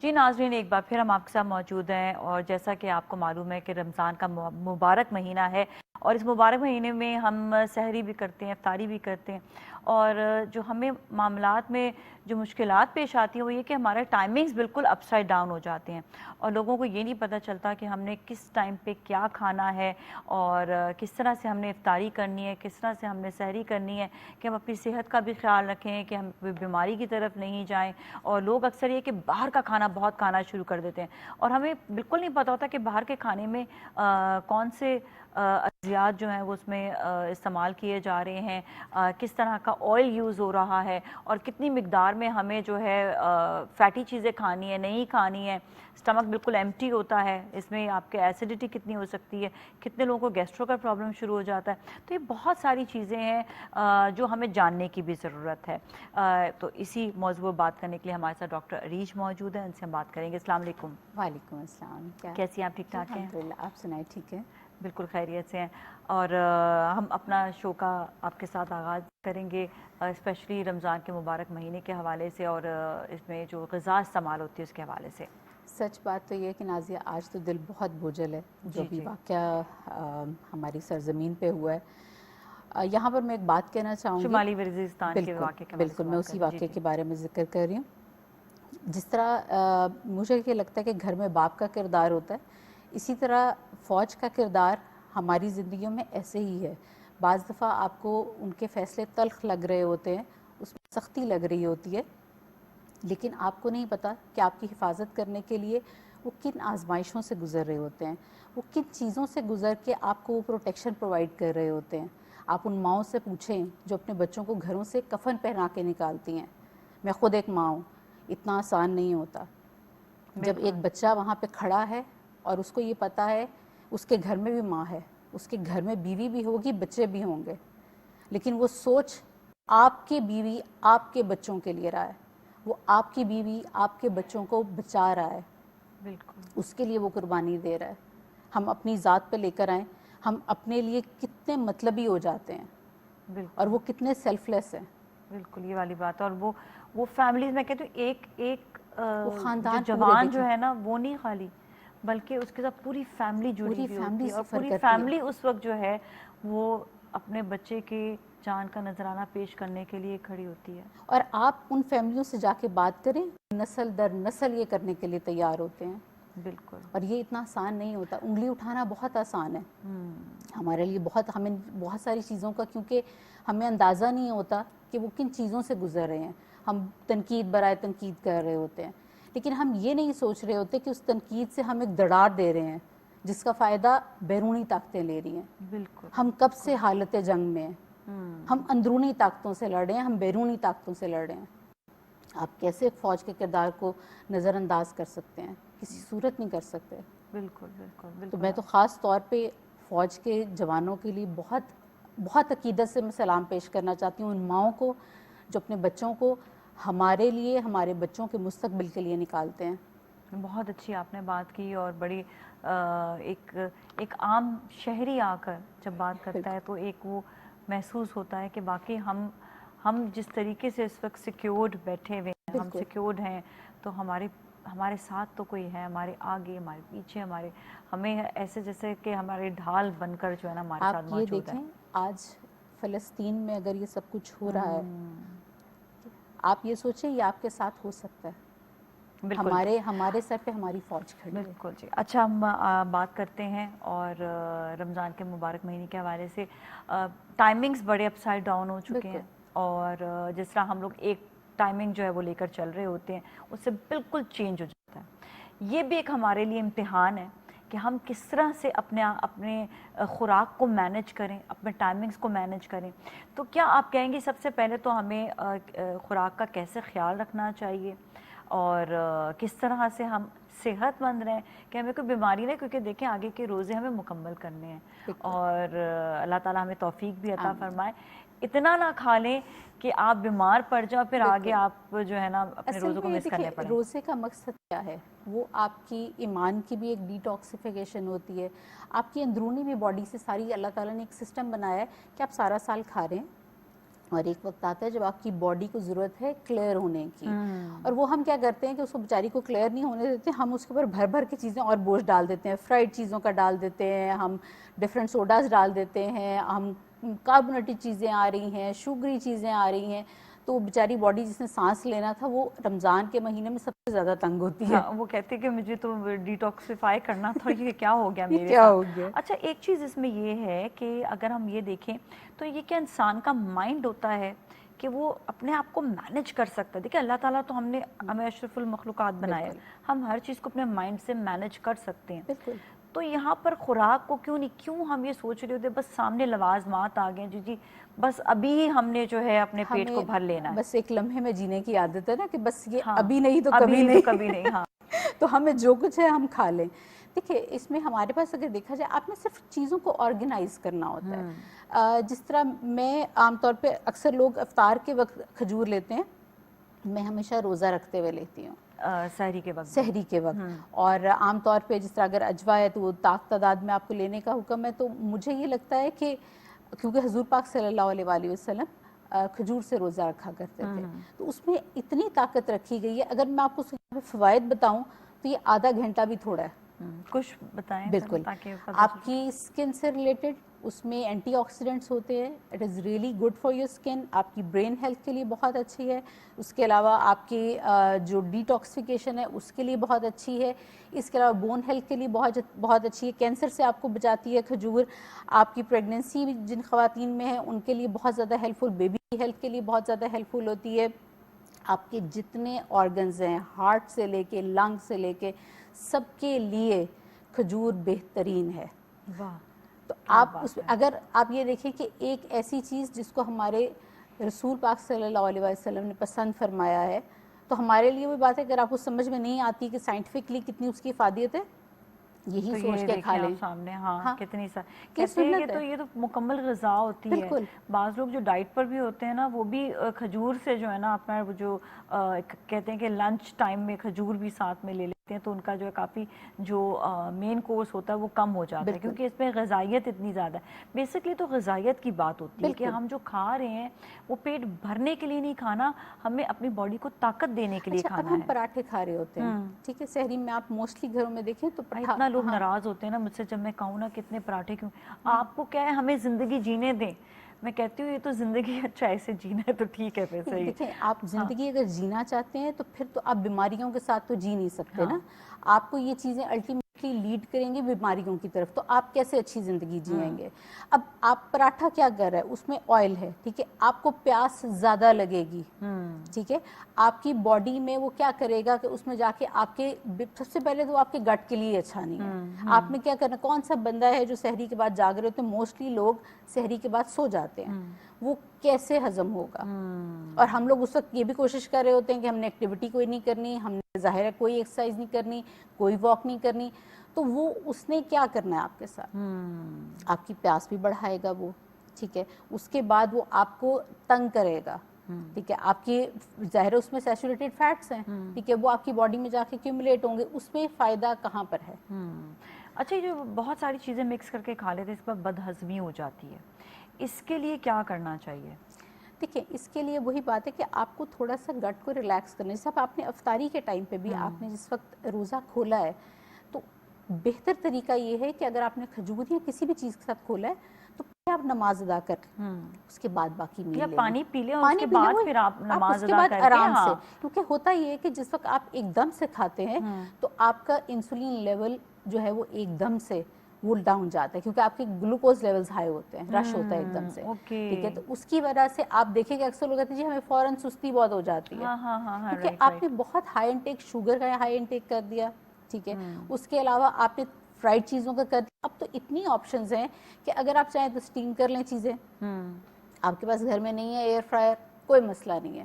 جی ناظرین، ایک بار پھر ہم آپ کے ساتھ موجود ہیں، اور جیسا کہ آپ کو معلوم ہے کہ رمضان کا مبارک مہینہ ہے، اور اس مبارک مہینے میں ہم سحری بھی کرتے ہیں، افطاری بھی کرتے ہیں، اور جو ہمیں معاملات میں جو مشکلات پیش آتی ہیں وہ یہ کہ ہمارے ٹائمنگز بالکل اپ سائڈ ڈاؤن ہو جاتے ہیں، اور لوگوں کو یہ نہیں پتہ چلتا کہ ہم نے کس ٹائم پہ کیا کھانا ہے، اور کس طرح سے ہم نے افطاری کرنی ہے، کس طرح سے ہم نے سحری کرنی ہے، کہ ہم اپنی صحت کا بھی خیال رکھیں، کہ ہم بیماری کی طرف نہیں جائیں. اور لوگ اکثر یہ کہ باہر کا کھانا بہت کھانا شروع کر دیتے ہیں، اور ہمیں بالکل نہیں پتہ ہوتا کہ باہر کے کھانے میں کون سے اجزاءات جو ہیں وہ اس میں استعمال کیے جا رہے ہیں، کس طرح کا آئل یوز ہو رہا ہے، اور کتنی مقدار میں ہمیں جو ہے فیٹی چیزیں کھانی ہے، نہیں کھانی ہے. اسٹمک بالکل ایمٹی ہوتا ہے، اس میں آپ کے ایسیڈیٹی کتنی ہو سکتی ہے، کتنے لوگوں کو گیسٹرو کا پرابلم شروع ہو جاتا ہے. تو یہ بہت ساری چیزیں ہیں جو ہمیں جاننے کی بھی ضرورت ہے. تو اسی موضوع پر بات کرنے کے لیے ہمارے ساتھ ڈاکٹر عریج موجود ہیں، ان سے ہم بات کریں گے. السلام علیکم. وعلیکم السلام. کیسی ہیں آپ؟ ٹھیک ٹھاک ہیں؟ الحمدللہ. آپ سنائیں؟ ٹھیک ہے، بالکل خیریت سے ہیں. اور ہم اپنا شو کا آپ کے ساتھ آغاز کریں گے اسپیشلی رمضان کے مبارک مہینے کے حوالے سے، اور اس میں جو غذا استعمال ہوتی ہے اس کے حوالے سے. سچ بات تو یہ ہے کہ نازیہ آج تو دل بہت بوجھل ہے جو جی بھی جی واقعہ ہماری سرزمین پہ ہوا ہے. یہاں پر میں ایک بات کہنا چاہوں گی. شمالی وزیرستان کے بالکل واقعے کے حوالے سے بالکل، میں بات اسی کریں. واقعے جی کے بارے میں ذکر کر رہی ہوں. جس طرح مجھے یہ لگتا ہے کہ گھر میں باپ کا کردار ہوتا ہے، اسی طرح فوج کا کردار ہماری زندگیوں میں ایسے ہی ہے. بعض دفعہ آپ کو ان کے فیصلے تلخ لگ رہے ہوتے ہیں، اس میں سختی لگ رہی ہوتی ہے، لیکن آپ کو نہیں پتہ کہ آپ کی حفاظت کرنے کے لیے وہ کن آزمائشوں سے گزر رہے ہوتے ہیں، وہ کن چیزوں سے گزر کے آپ کو وہ پروٹیکشن پرووائڈ کر رہے ہوتے ہیں. آپ ان ماؤں سے پوچھیں جو اپنے بچوں کو گھروں سے کفن پہنا کے نکالتی ہیں. میں خود ایک ماں ہوں. اتنا آسان نہیں ہوتا جب ایک بچہ وہاں پہ کھڑا ہے اور اس کو یہ پتہ ہے اس کے گھر میں بھی ماں ہے، اس کے گھر میں بیوی بھی ہوگی، بچے بھی ہوں گے، لیکن وہ سوچ آپ کی بیوی آپ کے بچوں کے لیے رہا ہے، وہ آپ کی بیوی آپ کے بچوں کو بچا رہا ہے، بالکل اس کے لیے وہ قربانی دے رہا ہے. ہم اپنی ذات پہ لے کر آئیں، ہم اپنے لیے کتنے مطلبی ہو جاتے ہیں بالکل اور وہ کتنے سیلف لیس ہیں. بالکل یہ والی بات. اور وہ فیملیز میں کہتے ہیں ایک وہ جو خاندان پورے جوان جو دیکھیں، ہے نا وہ نہیں خالی، بلکہ اس کے ساتھ پوری فیملی جڑی پوری ہوئی فیملی ہوتی ہے، اور سفر پوری کرتی ہے. فیملی اس وقت جو ہے وہ اپنے بچے کی جان کا نذرانہ پیش کرنے کے لیے کھڑی ہوتی ہے. اور آپ ان فیملیوں سے جا کے بات کریں، نسل در نسل یہ کرنے کے لیے تیار ہوتے ہیں. بالکل. اور یہ اتنا آسان نہیں ہوتا. انگلی اٹھانا بہت آسان ہے ہمارے لیے، ہمیں بہت ساری چیزوں کا کیونکہ ہمیں اندازہ نہیں ہوتا کہ وہ کن چیزوں سے گزر رہے ہیں. ہم تنقید برائے تنقید کر رہے ہوتے ہیں، لیکن ہم یہ نہیں سوچ رہے ہوتے کہ اس تنقید سے ہم ایک دڑار دے رہے ہیں جس کا فائدہ بیرونی طاقتیں لے رہی ہیں. بالکل. ہم کب سے حالت جنگ میں ہیں. ہم اندرونی طاقتوں سے لڑ رہے ہیں، ہم بیرونی طاقتوں سے لڑ رہے ہیں. آپ کیسے ایک فوج کے کردار کو نظر انداز کر سکتے ہیں؟ کسی صورت نہیں کر سکتے. بالکل بالکل تو بالکل. میں تو خاص طور پہ فوج کے جوانوں کے لیے بہت بہت عقیدت سے میں سلام پیش کرنا چاہتی ہوں، ان ماؤں کو جو اپنے بچوں کو ہمارے لیے، ہمارے بچوں کے مستقبل کے لیے نکالتے ہیں. بہت اچھی آپ نے بات کی، اور بڑی ایک عام شہری آ کر جب بات کرتا ہے تو ایک وہ محسوس ہوتا ہے کہ واقعی ہم جس طریقے سے اس وقت سیکیورڈ بیٹھے ہوئے ہیں، ہم بالکل. سیکیورڈ ہیں، تو ہمارے ساتھ تو کوئی ہے، ہمارے آگے، ہمارے پیچھے، ہمیں ایسے جیسے کہ ہمارے ڈھال بن کر جو ہے نا ہمارے ساتھ آپ یہ موجود ہے. دیکھیں آج فلسطین میں اگر یہ سب کچھ ہو رہا ہے، آپ یہ سوچیں یہ آپ کے ساتھ ہو سکتا ہے. بالکل ہمارے سر پہ ہماری فوج کھڑی ہے. بالکل. جی اچھا، ہم بات کرتے ہیں اور رمضان کے مبارک مہینے کے حوالے سے ٹائمنگز بڑے اپ سائڈ ڈاؤن ہو چکے بالکل. ہیں، اور جس طرح ہم لوگ ایک ٹائمنگ جو ہے وہ لے کر چل رہے ہوتے ہیں اس سے بالکل چینج ہو جاتا ہے. یہ بھی ایک ہمارے لیے امتحان ہے کہ ہم کس طرح سے اپنے خوراک کو مینیج کریں، اپنے ٹائمنگز کو مینیج کریں. تو کیا آپ کہیں گے سب سے پہلے تو ہمیں خوراک کا کیسے خیال رکھنا چاہیے، اور کس طرح سے ہم صحت مند رہیں کہ ہمیں کوئی بیماری نہیں، کیونکہ دیکھیں آگے کے روزے ہمیں مکمل کرنے ہیں، بالکل. اور اللہ تعالیٰ ہمیں توفیق بھی عطا آمین. فرمائے. اتنا نہ کھا لیں کہ آپ بیمار پڑ جاؤ، پھر آگے بالکل. آپ جو ہے نا اپنے اصل روزوں کو میں یہ مس کرنے دیکھیں پڑیں. روزے کا مقصد کیا ہے؟ وہ آپ کی ایمان کی بھی ایک ڈیٹاکسیفیکیشن ہوتی ہے، آپ کی اندرونی بھی باڈی سے ساری اللہ تعالیٰ نے ایک سسٹم بنایا ہے کہ آپ سارا سال کھا رہے ہیں، اور ایک وقت آتا ہے جب آپ کی باڈی کو ضرورت ہے کلیئر ہونے کی، اور وہ ہم کیا کرتے ہیں کہ اس کو بیچاری کو کلیئر نہیں ہونے دیتے، ہم اس کے اوپر بھر بھر کے چیزیں اور بوجھ ڈال دیتے ہیں، فرائیڈ چیزوں کا ڈال دیتے ہیں، ہم ڈفرینٹ سوڈاز ڈال دیتے ہیں، ہم کاربونیٹڈ چیزیں آ رہی ہیں، شوگری چیزیں آ رہی ہیں، تو وہ بیچاری باڈی جس نے سانس لینا تھا وہ رمضان کے مہینے میں سب سے زیادہ تنگ ہوتی ہے. ہاں، وہ کہتے ہیں کہ مجھے تو ڈیٹاکسیفائی کرنا تھا، یہ کیا ہو گیا میرے کیا ہو ساتھ. گیا؟ اچھا ایک چیز اس میں یہ ہے کہ اگر ہم یہ دیکھیں تو یہ کیا انسان کا مائنڈ ہوتا ہے کہ وہ اپنے آپ کو مینج کر سکتا ہے. دیکھیں اللہ تعالیٰ تو ہمیں اشرف المخلوقات بنایا ہے، ہم ہر چیز کو اپنے مائنڈ سے مینج کر سکتے ہیں. بالکل. تو یہاں پر خوراک کو کیوں ہم یہ سوچ رہے ہوتے بس سامنے لوازمات آ گئے جی بس ابھی ہم نے جو ہے اپنے پیٹ کو بھر لینا ہے. بس ایک لمحے میں جینے کی عادت ہے نا کہ بس یہ ہاں، ابھی نہیں تو ابھی کبھی نہیں. ہاں. تو ہمیں جو کچھ ہے ہم کھا لیں. دیکھیں اس میں ہمارے پاس اگر دیکھا جائے آپ نے صرف چیزوں کو آرگنائز کرنا ہوتا ہے. جس طرح میں عام طور پہ اکثر لوگ افطار کے وقت کھجور لیتے ہیں، میں ہمیشہ روزہ رکھتے ہوئے لیتی ہوں سحری کے وقت. اور عام طور پہ جس طرح اگر اجوا ہے تو وہ تعداد میں آپ کو لینے کا حکم ہے. تو مجھے یہ لگتا ہے کہ کیونکہ حضور پاک صلی اللہ علیہ وآلہ وسلم کھجور سے روزہ رکھا کرتے تھے، تو اس میں اتنی طاقت رکھی گئی ہے. اگر میں آپ کو فوائد بتاؤں تو یہ آدھا گھنٹہ بھی تھوڑا ہے. کچھ بتائیں بالکل. آپ کی اسکن سے ریلیٹڈ اس میں اینٹی آکسیڈنٹس ہوتے ہیں. It is really good for your skin. آپ کی برین ہیلتھ کے لیے بہت اچھی ہے. اس کے علاوہ آپ کی جو ڈیٹاکسیفیکیشن ہے اس کے لیے بہت اچھی ہے. اس کے علاوہ بون ہیلتھ کے لیے بہت اچھی ہے. کینسر سے آپ کو بچاتی ہے کھجور. آپ کی پریگننسی جن خواتین میں ہے ان کے لیے بہت زیادہ ہیلپ فل، بیبی ہیلتھ کے لیے بہت زیادہ ہیلپ فل ہوتی ہے. آپ کے جتنے آرگنز ہیں، ہارٹ سے لے کے لنگ سے لے کے سب کے لیے کھجور بہترین ہے. واہ. تو آپ اس اگر آپ یہ دیکھیں کہ ایک ایسی چیز جس کو ہمارے رسول پاک صلی اللہ علیہ وسلم نے پسند فرمایا ہے، تو ہمارے لیے وہ بات ہے اگر آپ کو سمجھ میں نہیں آتی کہ سائنٹیفکلی کتنی اس کی افادیت ہے، یہی سوچ کے کھا لیں. سامنے ہاں کتنی کہتے ہیں کہ تو یہ تو مکمل غذا ہوتی ہے. بالکل. بعض لوگ جو ڈائٹ پر بھی ہوتے ہیں نا وہ بھی کھجور سے جو ہے نا اپنا وہ جو کہتے ہیں کہ لنچ ٹائم میں کھجور بھی ساتھ میں لے لیتے ہیں تو ان کا جو ہے کافی جو مین کورس ہوتا ہے وہ کم ہو جاتا ہے کیونکہ اس میں غذائیت اتنی زیادہ ہے. بیسکلی تو غذائیت کی بات ہوتی ہے کہ ہم جو کھا رہے ہیں وہ پیٹ بھرنے کے لیے نہیں کھانا، ہمیں اپنی باڈی کو طاقت دینے کے لیے کھانا ہے. اب ہم پراٹھے کھا رہے ہوتے ہیں، ٹھیک ہے، سحری میں آپ موسٹلی گھروں میں دیکھیں تو اتنا لوگ ناراض ہوتے ہیں نا مجھ سے جب میں کہوں نا کتنے پراٹھے کیوں. آپ کو کیا ہے ہمیں زندگی جینے دیں. میں کہتی ہوں یہ تو زندگی اچھا ایسے جینا ہے تو ٹھیک ہے پھر صحیح. دیکھیں آپ زندگی اگر جینا چاہتے ہیں تو پھر تو آپ بیماریوں کے ساتھ تو جی نہیں سکتے نا. آپ کو یہ چیزیں الٹیمیٹلی لیڈ کریں گے بیماریوں کی طرف، تو آپ کیسے اچھی زندگی جیئیں گے. اب آپ پراٹھا کیا کر رہے ہیں، اس میں آئل ہے، ٹھیک ہے، آپ کو پیاس زیادہ لگے گی، ٹھیک ہے. آپ کی باڈی میں وہ کیا کرے گا کہ اس میں جا کے آپ کے سب سے پہلے تو آپ کے گٹ کے لیے اچھا نہیں ہے. آپ نے کیا کرنا، کون سا بندہ ہے جو سحری کے بعد جاگ رہے ہوتے ہیں، موسٹلی لوگ سحری کے بعد سو جاتے ہیں، وہ کیسے ہضم ہوگا. اور ہم لوگ اس وقت یہ بھی کوشش کر رہے ہوتے ہیں کہ ہم نے ایکٹیویٹی کوئی نہیں کرنی، ہم نے ظاہر ہے کوئی ایکسرسائز نہیں کرنی، کوئی واک نہیں کرنی. تو وہ اس نے کیا کرنا ہے آپ کے ساتھ، آپ کی پیاس بھی بڑھائے گا وہ، ٹھیک ہے. اس کے بعد وہ آپ کو تنگ کرے گا، ٹھیک ہے. آپ کی ظاہر اس میں سیچوریٹڈ فیٹس ہیں، ٹھیک ہے، وہ آپ کی باڈی میں جا کے ایکیومولیٹ ہوں گے. اس میں فائدہ کہاں پر ہے. اچھا جو بہت ساری چیزیں مکس کر کے کھا لیتے اس پر بد ہضمی ہو جاتی ہے، اس کے لیے کیا کرنا چاہیے؟ دیکھیں اس کے لیے وہی بات ہے کہ آپ کو تھوڑا سا گٹ کو ریلیکس کرنا. جیسے آپ نے افطاری کے ٹائم پہ بھی آپ نے جس وقت روزہ کھولا ہے تو بہتر طریقہ یہ ہے کہ اگر آپ نے کھجور یا کسی بھی چیز کے ساتھ کھولا ہے تو پہلے آپ نماز ادا کر لیں، اس کے بعد باقی میل لیں، پانی پی لیں اور اس کے بعد پھر آپ نماز اس کے ادا بعد کر کے. آرام سے. کیونکہ ہوتا یہ ہے کہ جس وقت آپ ایک دم سے کھاتے ہیں تو آپ کا انسولین لیول جو ہے وہ ایک دم سے وہ ڈاؤن جاتا ہے کیونکہ آپ کے گلوکوز لیولز ہائی ہوتے ہیں، رش ہوتا ہے ایک دم سے، ٹھیک ہے. تو اس کی وجہ سے آپ دیکھیں کہ اکثر لوگ کہتے ہیں جی ہمیں فوراً سستی بہت ہو جاتی ہے کیونکہ آپ نے بہت ہائی انٹیک شوگر کا ہائی انٹیک کر دیا، ٹھیک ہے. اس کے علاوہ آپ نے فرائیڈ چیزوں کا کر دیا. اب تو اتنی آپشنز ہیں کہ اگر آپ چاہیں تو اسٹیم کر لیں چیزیں. آپ کے پاس گھر میں نہیں ہے ایئر فرائر، کوئی مسئلہ نہیں ہے.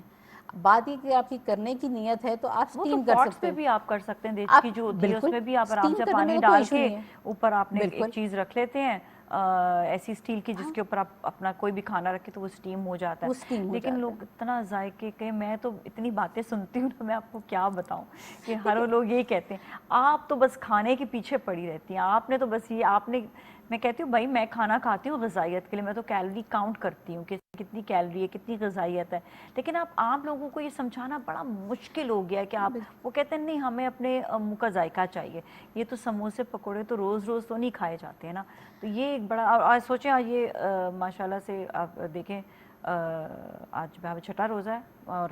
بات یہ کہ آپ کی کرنے کی نیت ہے تو آپ اسٹیم کر سکتے ہیں. بھی آپ کر سکتے ہیں، دیچ کی جو ہوتی ہے اس میں بھی آپ آرام سے پانی ڈال کے اوپر آپ نے ایک چیز رکھ لیتے ہیں ایسی اسٹیل کی جس کے اوپر آپ اپنا کوئی بھی کھانا رکھے تو وہ اسٹیم ہو جاتا ہے. لیکن لوگ اتنا ذائقے کے، میں تو اتنی باتیں سنتی ہوں نا میں آپ کو کیا بتاؤں کہ ہر لوگ یہی کہتے ہیں آپ تو بس کھانے کے پیچھے پڑی رہتی ہیں، آپ نے تو بس یہ آپ نے. میں کہتی ہوں بھائی میں کھانا کھاتی ہوں غذائیت کے لیے، میں تو کیلوری کاؤنٹ کرتی ہوں کہ کتنی کیلری ہے, کتنی غذائیت ہے, لیکن اب عام لوگوں کو یہ سمجھانا بڑا مشکل ہو گیا ہے کہ آپ, وہ کہتے ہیں نہیں ہمیں اپنے منہ کا ذائقہ چاہیے, یہ تو سموسے پکوڑے تو روز روز تو نہیں کھائے جاتے ہیں نا. تو یہ ایک بڑا, آج سوچیں یہ ماشاءاللہ سے آپ دیکھیں آج چھٹا روزہ ہے اور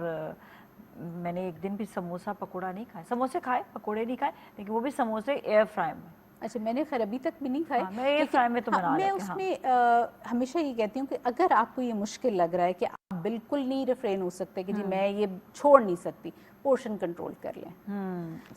میں نے ایک دن بھی سموسہ پکوڑا نہیں کھایا, سموسے کھائے پکوڑے نہیں کھائے, لیکن وہ بھی سموسے ایئر فرائی میں. اچھا میں نے خیر ابھی تک بھی نہیں کھائے, میں ایئر فرائی میں تو بنا میں لیتے اس ہیں. میں ہمیشہ یہ کہتی ہوں کہ اگر آپ کو یہ مشکل لگ رہا ہے کہ آپ بالکل نہیں ریفرین ہو سکتے کہ جی میں یہ چھوڑ نہیں سکتی, پورشن کنٹرول کر لیں.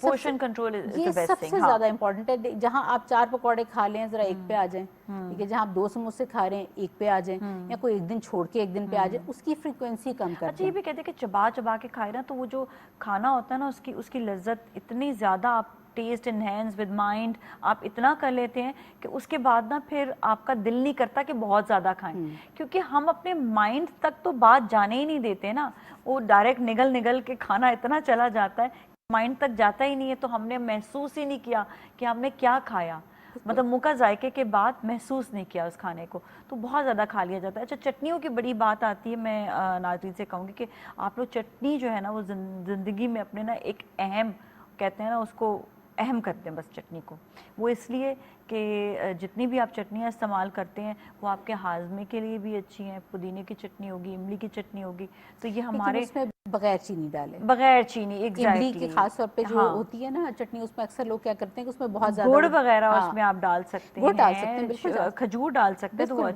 پورشن کنٹرول یہ سب سے زیادہ امپورٹنٹ ہے. جہاں آپ 4 پکوڑے کھا لیں ذرا ایک پہ آ جائیں, ٹھیک ہے, جہاں آپ 2 سموسے کھا رہے ہیں ایک پہ آ جائیں, یا کوئی ایک دن چھوڑ کے ایک دن پہ آ جائیں, اس کی فریکوینسی کم کر اچھا دیں. یہ بھی کہتے ہیں کہ چبا چبا کے کھائے نا تو وہ جو کھانا ہوتا ہے نا اس کی لذت اتنی زیادہ, آپ ٹیسٹ انہینس ود مائنڈ آپ اتنا کر لیتے ہیں کہ اس کے بعد نا پھر آپ کا دل نہیں کرتا کہ بہت زیادہ کھائیں, کیونکہ ہم اپنے مائنڈ تک تو بات جانے ہی نہیں دیتے نا, وہ ڈائریکٹ نگل کے کھانا اتنا چلا جاتا ہے مائنڈ تک جاتا ہی نہیں ہے, تو ہم نے محسوس ہی نہیں کیا کہ ہم نے کیا کھایا, مطلب منہ کا ذائقے کے بعد محسوس نہیں کیا اس کھانے کو, تو بہت زیادہ کھا لیا جاتا ہے. اچھا چٹنیوں کی بڑی بات آتی ہے, میں ناظرین سے کہوں گی کہ آپ لوگ چٹنی جو ہے نا وہ زندگی میں اپنے نا ایک اہم, کہتے ہیں نا اس کو اہم کرتے ہیں بس چٹنی کو, وہ اس لیے کہ جتنی بھی آپ چٹنیاں استعمال کرتے ہیں وہ آپ کے ہاضمے کے لیے بھی اچھی ہیں. پودینے کی چٹنی ہوگی, املی کی چٹنی ہوگی, تو یہ ہمارے اس میں بغیر چینی ڈالیں, بغیر چینی, املی ایگزیکٹلی کی خاص طور پہ جو ہوتی ہے نا چٹنی, اس میں اکثر لوگ کیا کرتے ہیں کہ اس میں بہت زیادہ گڑ وغیرہ اس میں آپ ڈال سکتے گڑ ڈال سکتے ہیں, ہیں, بالکل کھجور ڈال سکتے ہیں, تو وہ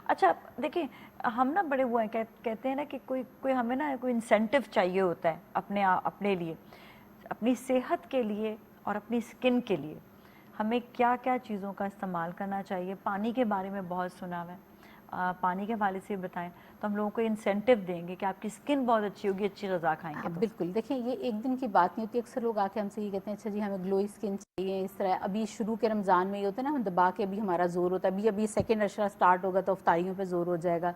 اچھا دیکھیں ہم نا بڑے وہ ہیں کہتے ہیں نا کہ کوئی ہمیں نا کوئی انسینٹیو چاہیے ہوتا ہے اپنے لیے, اپنی صحت کے لیے اور اپنی اسکن کے لیے ہمیں کیا کیا چیزوں کا استعمال کرنا چاہیے. پانی کے بارے میں بہت سنا ہوا ہے, پانی کے حوالے سے بتائیں تو ہم لوگوں کو انسینٹیو دیں گے کہ آپ کی اسکن بہت اچھی ہوگی, اچھی غذا کھائیں گے. بالکل دیکھیں یہ ایک دن کی بات نہیں ہوتی, اکثر لوگ آ کے ہم سے یہ کہتے ہیں اچھا جی ہمیں گلوئی اسکن چاہیے, اس طرح ابھی شروع کے رمضان میں یہ ہوتا ہے نا ہم دبا کے ابھی ہمارا زور ہوتا ہے, ابھی سیکنڈ عشرہ سٹارٹ ہوگا تو افطاریوں پہ زور ہو جائے گا.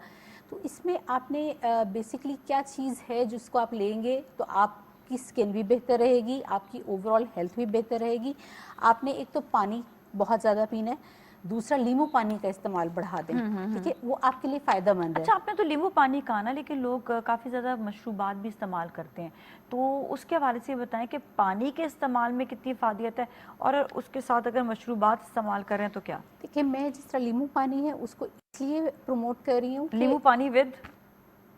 تو اس میں آپ نے بیسکلی کیا چیز ہے جس کو آپ لیں گے تو آپ کی اسکن بھی بہتر رہے گی, آپ کی اوور آل ہیلتھ بھی بہتر رہے گی. آپ نے ایک تو پانی بہت زیادہ پینا ہے, دوسرا لیمو پانی کا استعمال بڑھا دیں, ٹھیک ہے, وہ آپ کے لیے فائدہ مند ہے. اچھا آپ نے تو لیمو پانی کہا نا, لیکن لوگ کافی زیادہ مشروبات بھی استعمال کرتے ہیں, تو اس کے حوالے سے بتائیں کہ پانی کے استعمال میں کتنی افادیت ہے, اور اس کے ساتھ اگر مشروبات استعمال کریں تو کیا؟ دیکھیں میں جس طرح لیمو پانی ہے اس کو اس لیے پروموٹ کر رہی ہوں, لیمو پانی ود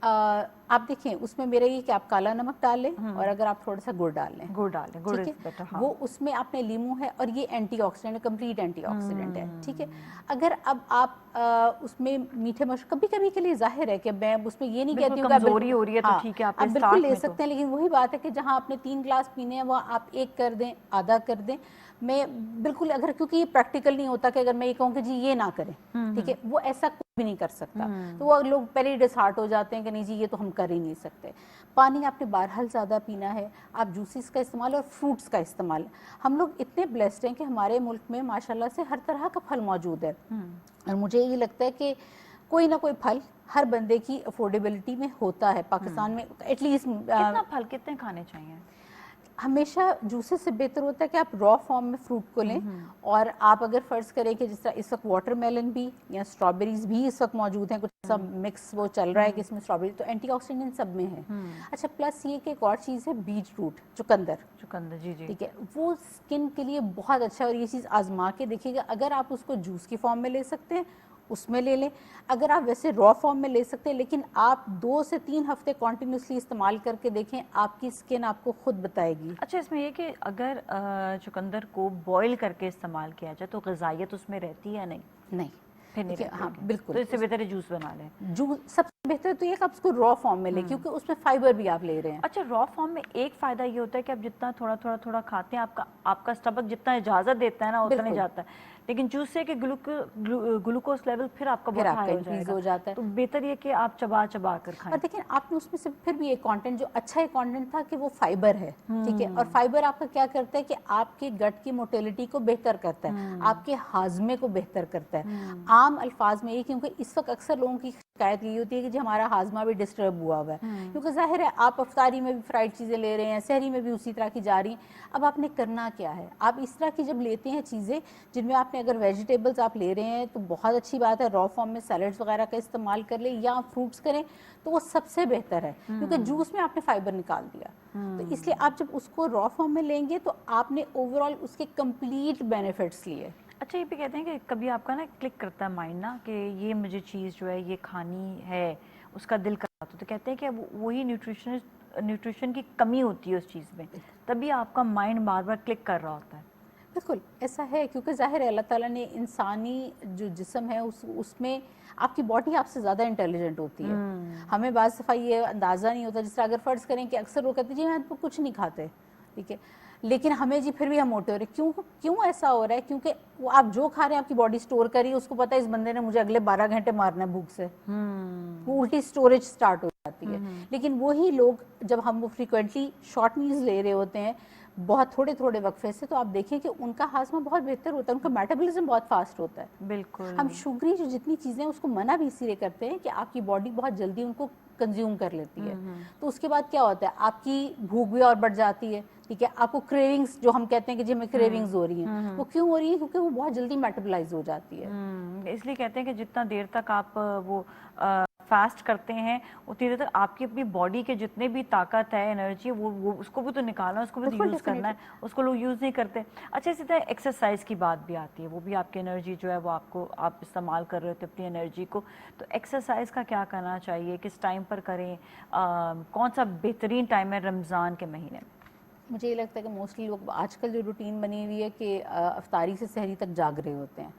آپ دیکھیں اس میں میرا یہ کہ آپ کالا نمک ڈال لیں, اور اگر آپ تھوڑا سا گڑ ڈال لیں, گڑ ڈال لیں, گڑ ٹھیک از ہے, بیٹر. وہ اس میں آپ نے لیمو ہے اور یہ اینٹی آکسیڈنٹ ہے, کمپلیٹ اینٹی آکسیڈنٹ ہے, ٹھیک ہے. اگر اب آپ اس میں میٹھے کبھی کبھی کے لیے ظاہر ہے کہ میں اس میں یہ نہیں کہتی ہوں کہ کمزوری ہو رہی ہے تو ٹھیک ہے آپ بالکل لے سکتے ہیں, لیکن وہی بات ہے کہ جہاں آپ نے 3 گلاس پینے ہیں وہ آپ 1 کر دیں, آدھا کر دیں. میں بالکل اگر کیونکہ یہ پریکٹیکل نہیں ہوتا کہ اگر میں یہ کہوں کہ جی یہ نہ کریں, ٹھیک ہے, وہ ایسا کوئی بھی نہیں کر سکتا, تو وہ لوگ پہلے ہی ڈسہارٹ ہو جاتے ہیں کہ نہیں جی یہ تو ہم کر ہی نہیں سکتے. پانی آپ نے بہرحال زیادہ پینا ہے, آپ جوسز کا استعمال اور فروٹس کا استعمال. ہم لوگ اتنے بلیسڈ ہیں کہ ہمارے ملک میں ماشاءاللہ سے ہر طرح کا پھل موجود ہے, اور مجھے یہ لگتا ہے کہ کوئی نہ کوئی پھل ہر بندے کی افورڈیبلٹی میں ہوتا ہے. پاکستان میں ایٹ لیسٹ کتنا پھل کتنے کھانے چاہیے؟ ہمیشہ جوسز سے بہتر ہوتا ہے کہ آپ را فارم میں فروٹ کو لیں, اور آپ اگر فرض کریں کہ جس طرح اس وقت واٹر میلن بھی یا اسٹرابیریز بھی اس وقت موجود ہیں, کچھ ایسا مکس وہ چل رہا ہے کہ اس میں اسٹرابیری, تو اینٹی آکسیڈنٹ سب میں ہے. اچھا پلس یہ کہ ایک اور چیز ہے بیٹ روٹ, چقندر, جی ٹھیک ہے, وہ اسکن کے لیے بہت اچھا ہے, اور یہ چیز آزما کے دیکھیے گا. اگر آپ اس کو جوس کی فارم میں لے سکتے ہیں اس میں لے لیں, اگر آپ ویسے را فارم میں لے سکتے ہیں, لیکن آپ 2 سے 3 ہفتے کنٹینیوسلی استعمال کر کے دیکھیں, آپ کی اسکن آپ کو خود بتائے گی. اچھا اس میں یہ کہ اگر چقندر کو بوائل کر کے استعمال کیا جائے تو غذائیت اس میں رہتی ہے نہیں؟ پھر نہیں رہتی. ہاں بالکل, تو اس سے بہتر ہے جوس بنا لیں. سب سے بہتر تو یہ کہ آپ اس کو را فارم میں لیں, کیونکہ اس میں فائبر بھی آپ لے رہے ہیں. اچھا را فارم میں ایک فائدہ یہ ہوتا ہے کہ آپ جتنا تھوڑا کھاتے ہیں آپ کا اسٹمک جتنا اجازت دیتا ہے نا اتنا جاتا ہے, لیکن جوس سے کہ گلوکوز لیول پھر آپ کا بہت ہائی ہو جاتا ہے, تو بہتر یہ کہ آپ چبا کر کھائیں. اور دیکھیں آپ نے اس میں سے پھر بھی ایک کانٹینٹ جو اچھا ایک کانٹینٹ تھا کہ وہ فائبر ہے, ٹھیک ہے, اور فائبر آپ کا کیا کرتا ہے کہ آپ کے گٹ کی موٹیلٹی کو بہتر کرتا ہے, آپ کے ہاضمے کو بہتر کرتا ہے. عام الفاظ میں یہ, کیونکہ اس وقت اکثر لوگوں کی شکایت یہی ہوتی ہے کہ جی ہمارا ہاضمہ بھی ڈسٹرب ہوا ہوا ہے، کیونکہ ظاہر ہے آپ افطاری میں بھی فرائیڈ چیزیں لے رہے ہیں، سحری میں بھی اسی طرح کی جا رہی ہیں. اب آپ نے کرنا کیا ہے، آپ اس طرح کی جب لیتے ہیں چیزیں جن میں آپ نے اگر ویجیٹیبلز آپ لے رہے ہیں تو بہت اچھی بات ہے، را فارم میں سیلڈز وغیرہ کا استعمال کر لیں یا فروٹس کریں تو وہ سب سے بہتر ہے، کیونکہ جوس میں آپ نے فائبر نکال دیا. تو اس لیے آپ جب اس کو را فارم میں لیں گے تو آپ نے اوور آل اس کے کمپلیٹ بینیفٹس لیے. اچھا یہ بھی کہتے ہیں کہ کبھی آپ کا نا کلک کرتا ہے مائنڈ نا کہ یہ مجھے چیز جو ہے یہ کھانی ہے، اس کا دل کرتا تو کہتے ہیں کہ وہی نیوٹریشن کی کمی ہوتی ہے اس چیز میں، تبھی آپ کا مائنڈ بار بار کلک کر رہا ہوتا ہے. بالکل ایسا ہے، کیونکہ ظاہر ہے اللہ تعالیٰ نے انسانی جو جسم ہے اس میں آپ کی باڈی آپ سے زیادہ انٹیلیجنٹ ہوتی ہے. ہمیں بعض دفعہ یہ اندازہ نہیں ہوتا، جس طرح اگر فرض کریں کہ اکثر وہ کہتے ہیں جی میں تو کچھ نہیں کھاتے، ٹھیک ہے، لیکن ہمیں جی پھر بھی ہم موٹے ہو رہے ہیں. کیوں ایسا ہو رہا ہے؟ کیونکہ وہ آپ جو کھا رہے ہیں آپ کی باڈی اسٹور کر رہی ہے، اس کو پتہ ہے اس بندے نے مجھے اگلے 12 گھنٹے مارنا ہے بھوک سے، وہ الٹی اسٹوریج سٹارٹ ہو جاتی ہے. لیکن وہی لوگ جب ہم وہ فریکوینٹلی شارٹ میلز لے رہے ہوتے ہیں بہت تھوڑے وقفے سے، تو آپ دیکھیں کہ ان کا ہاضمہ بہت بہتر ہوتا ہے، ان کا میٹابولزم بہت فاسٹ ہوتا ہے. بالکل. ہم شوگری جو جتنی چیزیں اس کو منع بھی اسی لیے کرتے ہیں کہ آپ کی باڈی بہت جلدی ان کو کنزیوم کر لیتی ہے. تو اس کے بعد کیا ہوتا ہے، آپ کی بھوک بھی اور بڑھ جاتی ہے، ٹھیک ہے. آپ کو کریونگز جو ہم کہتے ہیں کہ جی ہمیں کریونگز ہو رہی ہیں، وہ کیوں ہو رہی ہیں؟ کیونکہ وہ بہت جلدی میٹابلائز ہو جاتی ہے. اس لیے کہتے ہیں کہ جتنا دیر تک آپ وہ فاسٹ کرتے ہیں اتنی دیر تک آپ کی اپنی باڈی کے جتنے بھی طاقت ہے، انرجی، وہ اس کو بھی تو نکالنا ہے، اس کو بھی تو یوز کرنا ہے، اس کو لوگ یوز نہیں کرتے. اچھا اسی طرح ایکسرسائز کی بات بھی آتی ہے، وہ بھی آپ کی انرجی جو ہے وہ آپ استعمال کر رہے ہوتے اپنی انرجی کو. تو ایکسرسائز کا کیا کرنا چاہیے، کس ٹائم پر کریں، کون سا بہترین ٹائم ہے رمضان کے مہینے میں؟ مجھے یہ لگتا ہے کہ موسٹلی لوگ آج کل جو روٹین بنی ہوئی ہے کہ افطاری سے سحری تک جاگ رہے ہوتے ہیں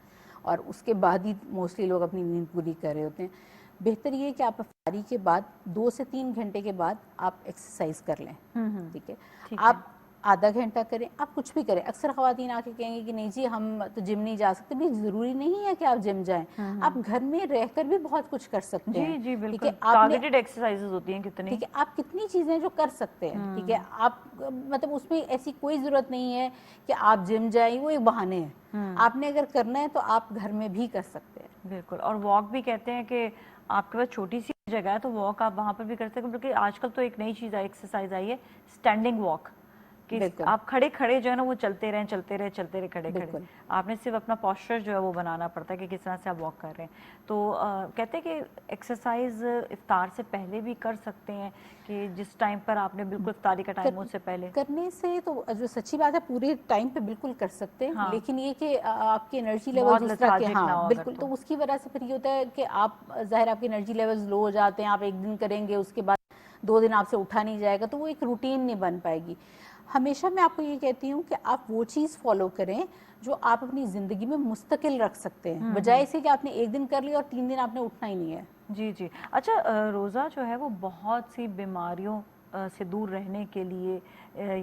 اور اس کے بعد ہی موسٹلی لوگ اپنی نیند پوری کر رہے ہوتے ہیں. بہتر یہ ہے کہ آپ افطاری کے بعد 2 سے 3 گھنٹے کے بعد آپ ایکسرسائز کر لیں، ٹھیک ہے. آپ آدھا گھنٹہ کریں، آپ کچھ بھی کریں. اکثر خواتین آ کے کہیں گی کہ نہیں جی ہم تو جم نہیں جا سکتے. بھی ضروری نہیں ہے کہ آپ جم جائیں، آپ گھر میں رہ کر بھی بہت کچھ کر سکتے ہیں. جی ٹھیک بالکل. ہے، ٹارگیٹڈ ایکسرسائزز ہوتی ہیں کتنی. ٹھیک ہے، آپ کتنی چیزیں جو کر سکتے ہیں، ٹھیک ہے. آپ مطلب اس میں ایسی کوئی ضرورت نہیں ہے کہ آپ جم جائیں، وہ ایک بہانے ہیں. آپ نے اگر کرنا ہے تو آپ گھر میں بھی کر سکتے ہیں. بالکل. اور واک بھی کہتے ہیں کہ آپ کے پاس چھوٹی سی جگہ ہے تو واک آپ وہاں پر بھی کر سکتے ہیں، بلکہ آج کل تو ایک نئی چیز ایکسرسائز آئی ہے اسٹینڈنگ واک، کہ آپ کھڑے جو ہے نا وہ چلتے رہے کھڑے. آپ نے صرف اپنا پوسچر جو ہے وہ بنانا پڑتا ہے کہ کس طرح سے آپ واک کر رہے ہیں. تو کہتے ہیں کہ ایکسرسائز افطار سے پہلے بھی کر سکتے ہیں، کہ جس ٹائم پر آپ نے بالکل افطاری کا ٹائم اس سے پہلے کرنے سے تو جو سچی بات ہے پورے ٹائم پہ بالکل کر سکتے ہیں. لیکن یہ کہ آپ کی انرجی لیول جس طرح کے بالکل، تو اس کی وجہ سے پھر یہ ہوتا ہے کہ آپ ظاہر آپ کی انرجی لیولز لو ہو جاتے ہیں. آپ ایک دن کریں گے، اس کے بعد 2 دن آپ سے اٹھا نہیں جائے گا، تو وہ ایک روٹین نہیں بن پائے گی. ہمیشہ میں آپ کو یہ کہتی ہوں کہ آپ وہ چیز فالو کریں جو آپ اپنی زندگی میں مستقل رکھ سکتے ہیں، بجائے اسے کہ آپ نے 1 دن کر لیا اور 3 دن آپ نے اٹھنا ہی نہیں ہے. جی. اچھا روزہ جو ہے وہ بہت سی بیماریوں سے دور رہنے کے لیے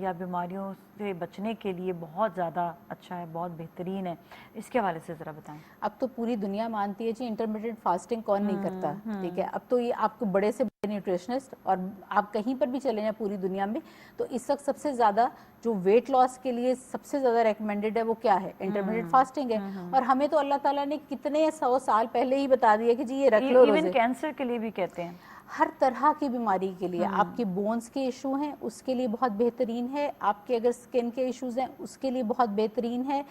یا بیماریوں سے بچنے کے لیے بہت زیادہ اچھا ہے، بہت بہترین ہے. اس کے حوالے سے ذرا بتائیں. اب تو پوری دنیا مانتی ہے جی انٹرمیڈیٹ فاسٹنگ کون نہیں کرتا، ٹھیک ہے. اب تو یہ آپ کو بڑے سے بڑے نیوٹریشنسٹ اور آپ کہیں پر بھی چلے جائیں پوری دنیا میں، تو اس وقت سب سے زیادہ جو ویٹ لاس کے لیے سب سے زیادہ ریکمینڈڈ ہے وہ کیا ہے؟ انٹرمیڈیٹ فاسٹنگ ہے. اور ہمیں تو اللہ تعالیٰ نے کتنے 100 سال پہلے ہی بتا دیا کہ جی یہ رکھ لو روزے. ایون کینسر کے لیے بھی کہتے ہیں، ہر طرح کی بیماری کے لیے. آپ کے بونز کے ایشو ہیں اس کے لیے بہت بہترین ہے. آپ کے اگر سکن کے ایشوز ہیں اس کے لیے بہت بہترین ہے.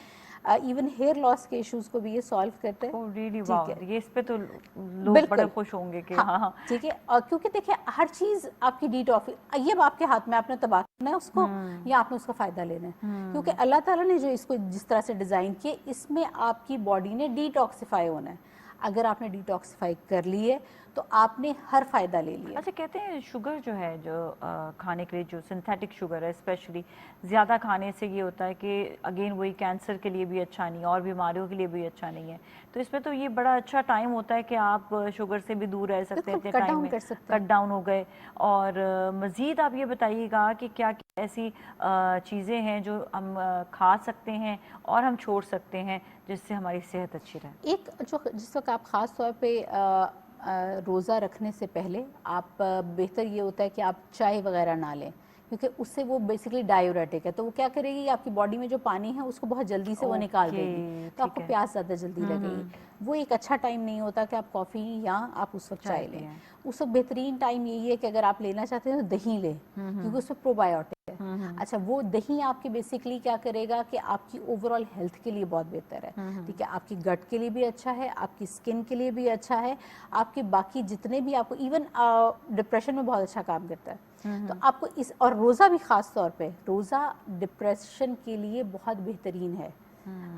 ایون ہیئر لاس کے ایشوز کو بھی یہ سالو کرتے ہیں. یہ اس پہ تو لوگ بڑے خوش ہوں گے کہ ہاں ٹھیک ہے. اور کیونکہ دیکھیں ہر چیز آپ کی ڈیٹاکس، یہ اب آپ کے ہاتھ میں، آپ نے تباہ کرنا ہے اس کو یا آپ نے اس کا فائدہ لینا ہے. کیونکہ اللہ تعالیٰ نے جو اس کو جس طرح سے ڈیزائن کیے، اس میں آپ کی باڈی نے ڈیٹاکسیفائی ہونا ہے. اگر آپ نے ڈیٹاکسیفائی کر لی ہے تو آپ نے ہر فائدہ لے لیا. اچھا کہتے ہیں شوگر جو ہے، جو کھانے کے لیے جو سنتھیٹک شوگر ہے اسپیشلی، زیادہ کھانے سے یہ ہوتا ہے کہ اگین وہی کینسر کے لیے بھی اچھا نہیں، اور بیماریوں کے لیے بھی اچھا نہیں ہے. تو اس میں تو یہ بڑا اچھا ٹائم ہوتا ہے کہ آپ شوگر سے بھی دور رہ سکتے ہیں اتنے ٹائم میں، کٹ ڈاؤن ہو گئے. اور مزید آپ یہ بتائیے گا کہ کیا کیا ایسی چیزیں ہیں جو ہم کھا سکتے ہیں اور ہم چھوڑ سکتے ہیں جس سے ہماری صحت اچھی رہے. ایک جو جس وقت آپ خاص طور پہ روزہ رکھنے سے پہلے آپ بہتر یہ ہوتا ہے کہ آپ چائے وغیرہ نہ لیں، کیونکہ اس سے وہ بیسکلی ڈائیوریٹک ہے, تو وہ کیا کرے گی, آپ کی باڈی میں جو پانی ہے اس کو بہت جلدی سے وہ نکال دے گی, تو آپ کو پیاس زیادہ جلدی لگے گی. وہ ایک اچھا ٹائم نہیں ہوتا کہ آپ کافی یا آپ اس وقت چائے لیں. اس وقت بہترین ٹائم یہی ہے کہ اگر آپ لینا چاہتے ہیں تو دہی لیں, کیونکہ اس میں پرو بایوٹک ہے. اچھا, وہ دہی آپ کے بیسکلی کیا کرے گا کہ آپ کی اوور آل ہیلتھ کے لیے بہت بہتر ہے. ٹھیک ہے, آپ کی گٹ کے لیے بھی اچھا ہے, آپ کی اسکن کے لیے بھی اچھا ہے, آپ کے باقی جتنے بھی آپ کو, ایون ڈپریشن میں بہت اچھا کام کرتا ہے. تو آپ کو اس, اور روزہ بھی خاص طور پہ, روزہ ڈپریشن کے لیے بہت بہترین ہے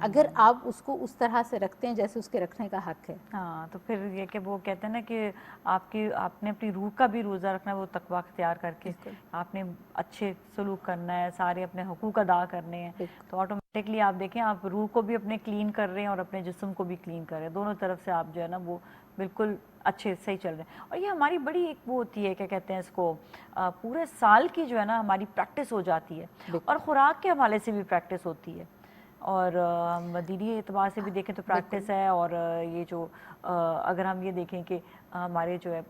اگر آپ اس کو اس طرح سے رکھتے ہیں جیسے اس کے رکھنے کا حق ہے. ہاں, تو پھر یہ کہ وہ کہتے ہیں نا کہ آپ نے اپنی روح کا بھی روزہ رکھنا ہے, وہ تقویٰ اختیار کر کے آپ نے اچھے سلوک کرنا ہے, سارے اپنے حقوق ادا کرنے ہیں, تو آٹومیٹکلی آپ دیکھیں آپ روح کو بھی اپنے کلین کر رہے ہیں اور اپنے جسم کو بھی کلین کر رہے ہیں, دونوں طرف سے آپ جو ہے نا وہ بالکل اچھے صحیح چل رہے ہیں. اور یہ ہماری بڑی ایک وہ ہوتی ہے, کیا کہتے ہیں اس کو, پورے سال کی جو ہے نا ہماری پریکٹس ہو جاتی ہے, اور خوراک کے حوالے سے بھی پریکٹس ہوتی ہے, اور دینی اعتبار سے بھی دیکھیں تو پریکٹس ہے, اور یہ جو اگر ہم یہ دیکھیں کہ ہمارے جو ہے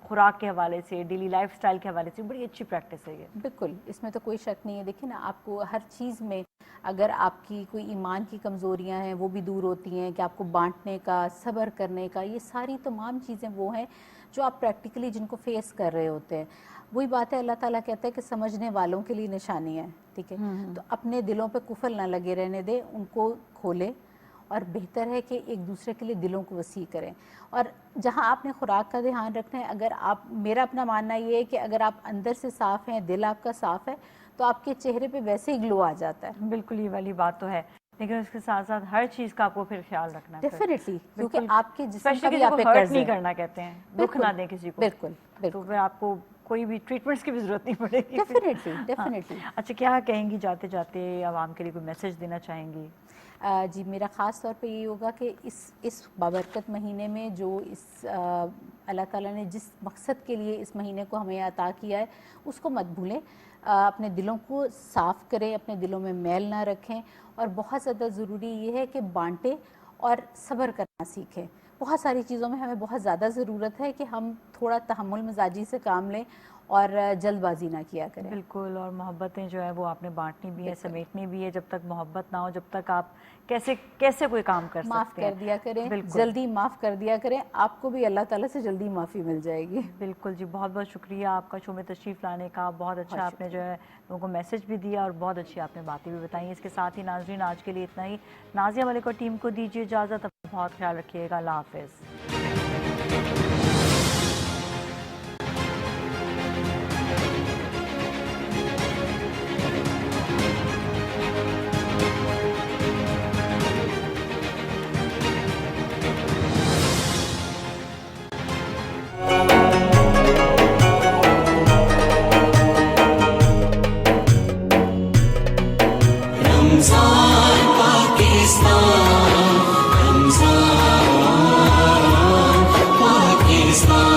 خوراک کے حوالے سے, ڈیلی لائف سٹائل کے حوالے سے بڑی اچھی پریکٹس ہے یہ. بالکل, اس میں تو کوئی شک نہیں ہے. دیکھیں نا, آپ کو ہر چیز میں اگر آپ کی کوئی ایمان کی کمزوریاں ہیں وہ بھی دور ہوتی ہیں, کہ آپ کو بانٹنے کا, صبر کرنے کا, یہ ساری تمام چیزیں وہ ہیں جو آپ پریکٹیکلی جن کو فیس کر رہے ہوتے ہیں. وہی بات ہے, اللہ تعالیٰ کہتا ہے کہ سمجھنے والوں کے لیے نشانی ہے. ٹھیک ہے, تو اپنے دلوں پہ کفل نہ لگے رہنے دیں, ان کو کھولیں, اور بہتر ہے کہ ایک دوسرے کے لیے دلوں کو وسیع کریں. اور جہاں آپ نے خوراک کا دھیان رکھنا ہے, اگر آپ, میرا اپنا ماننا یہ ہے کہ اگر آپ اندر سے صاف ہیں, دل آپ کا صاف ہے, تو آپ کے چہرے پہ ویسے ہی گلو آ جاتا ہے. بالکل, یہ والی بات تو ہے, لیکن اس کے ساتھ ساتھ ہر چیز کا آپ کو پھر خیال رکھنا ہے. ڈیفینیٹلی, کیونکہ آپ کے جسم کا اسپیشلی بھی کسی آپ کو پہ ہرٹ قرض نہیں ہے. کرنا, کہتے ہیں دکھ نہ دیں کسی کو. بالکل تو بالکل, پھر آپ کو کوئی بھی ٹریٹمنٹس کی بھی ضرورت نہیں پڑے گی. Definitely definitely. اچھا, کیا کہیں گی جاتے جاتے عوام کے لیے, کوئی میسج دینا چاہیں گی؟ جی, میرا خاص طور پہ یہ ہوگا کہ اس بابرکت مہینے میں جو اس اللہ تعالیٰ نے جس مقصد کے لیے اس مہینے کو ہمیں عطا کیا ہے اس کو مت بھولیں. اپنے دلوں کو صاف کریں, اپنے دلوں میں میل نہ رکھیں, اور بہت زیادہ ضروری یہ ہے کہ بانٹیں اور صبر کرنا سیکھیں. بہت ساری چیزوں میں ہمیں بہت زیادہ ضرورت ہے کہ ہم تھوڑا تحمل مزاجی سے کام لیں اور جلد بازی نہ کیا کریں. بالکل, اور محبتیں جو ہے وہ آپ نے بانٹنی بھی ہے, سمیٹنی بھی ہے. جب تک محبت نہ ہو, جب تک آپ کیسے کوئی کام کر سکتے ہیں. معاف کر دیا کریں, جلدی معاف کر دیا کریں, آپ کو بھی اللہ تعالیٰ سے جلدی معافی مل جائے گی. بالکل جی, بہت بہت شکریہ آپ کا شو میں تشریف لانے کا. بہت اچھا آپ نے جو ہے لوگوں کو میسج بھی دیا, اور بہت اچھی آپ نے باتیں بھی بتائیں. اس کے ساتھ ہی ناظرین, آج کے لیے اتنا ہی. نازیہ ملک اور ٹیم کو دیجیے اجازت, اپنا بہت خیال رکھیے گا. اللہ حافظ. Pakistan,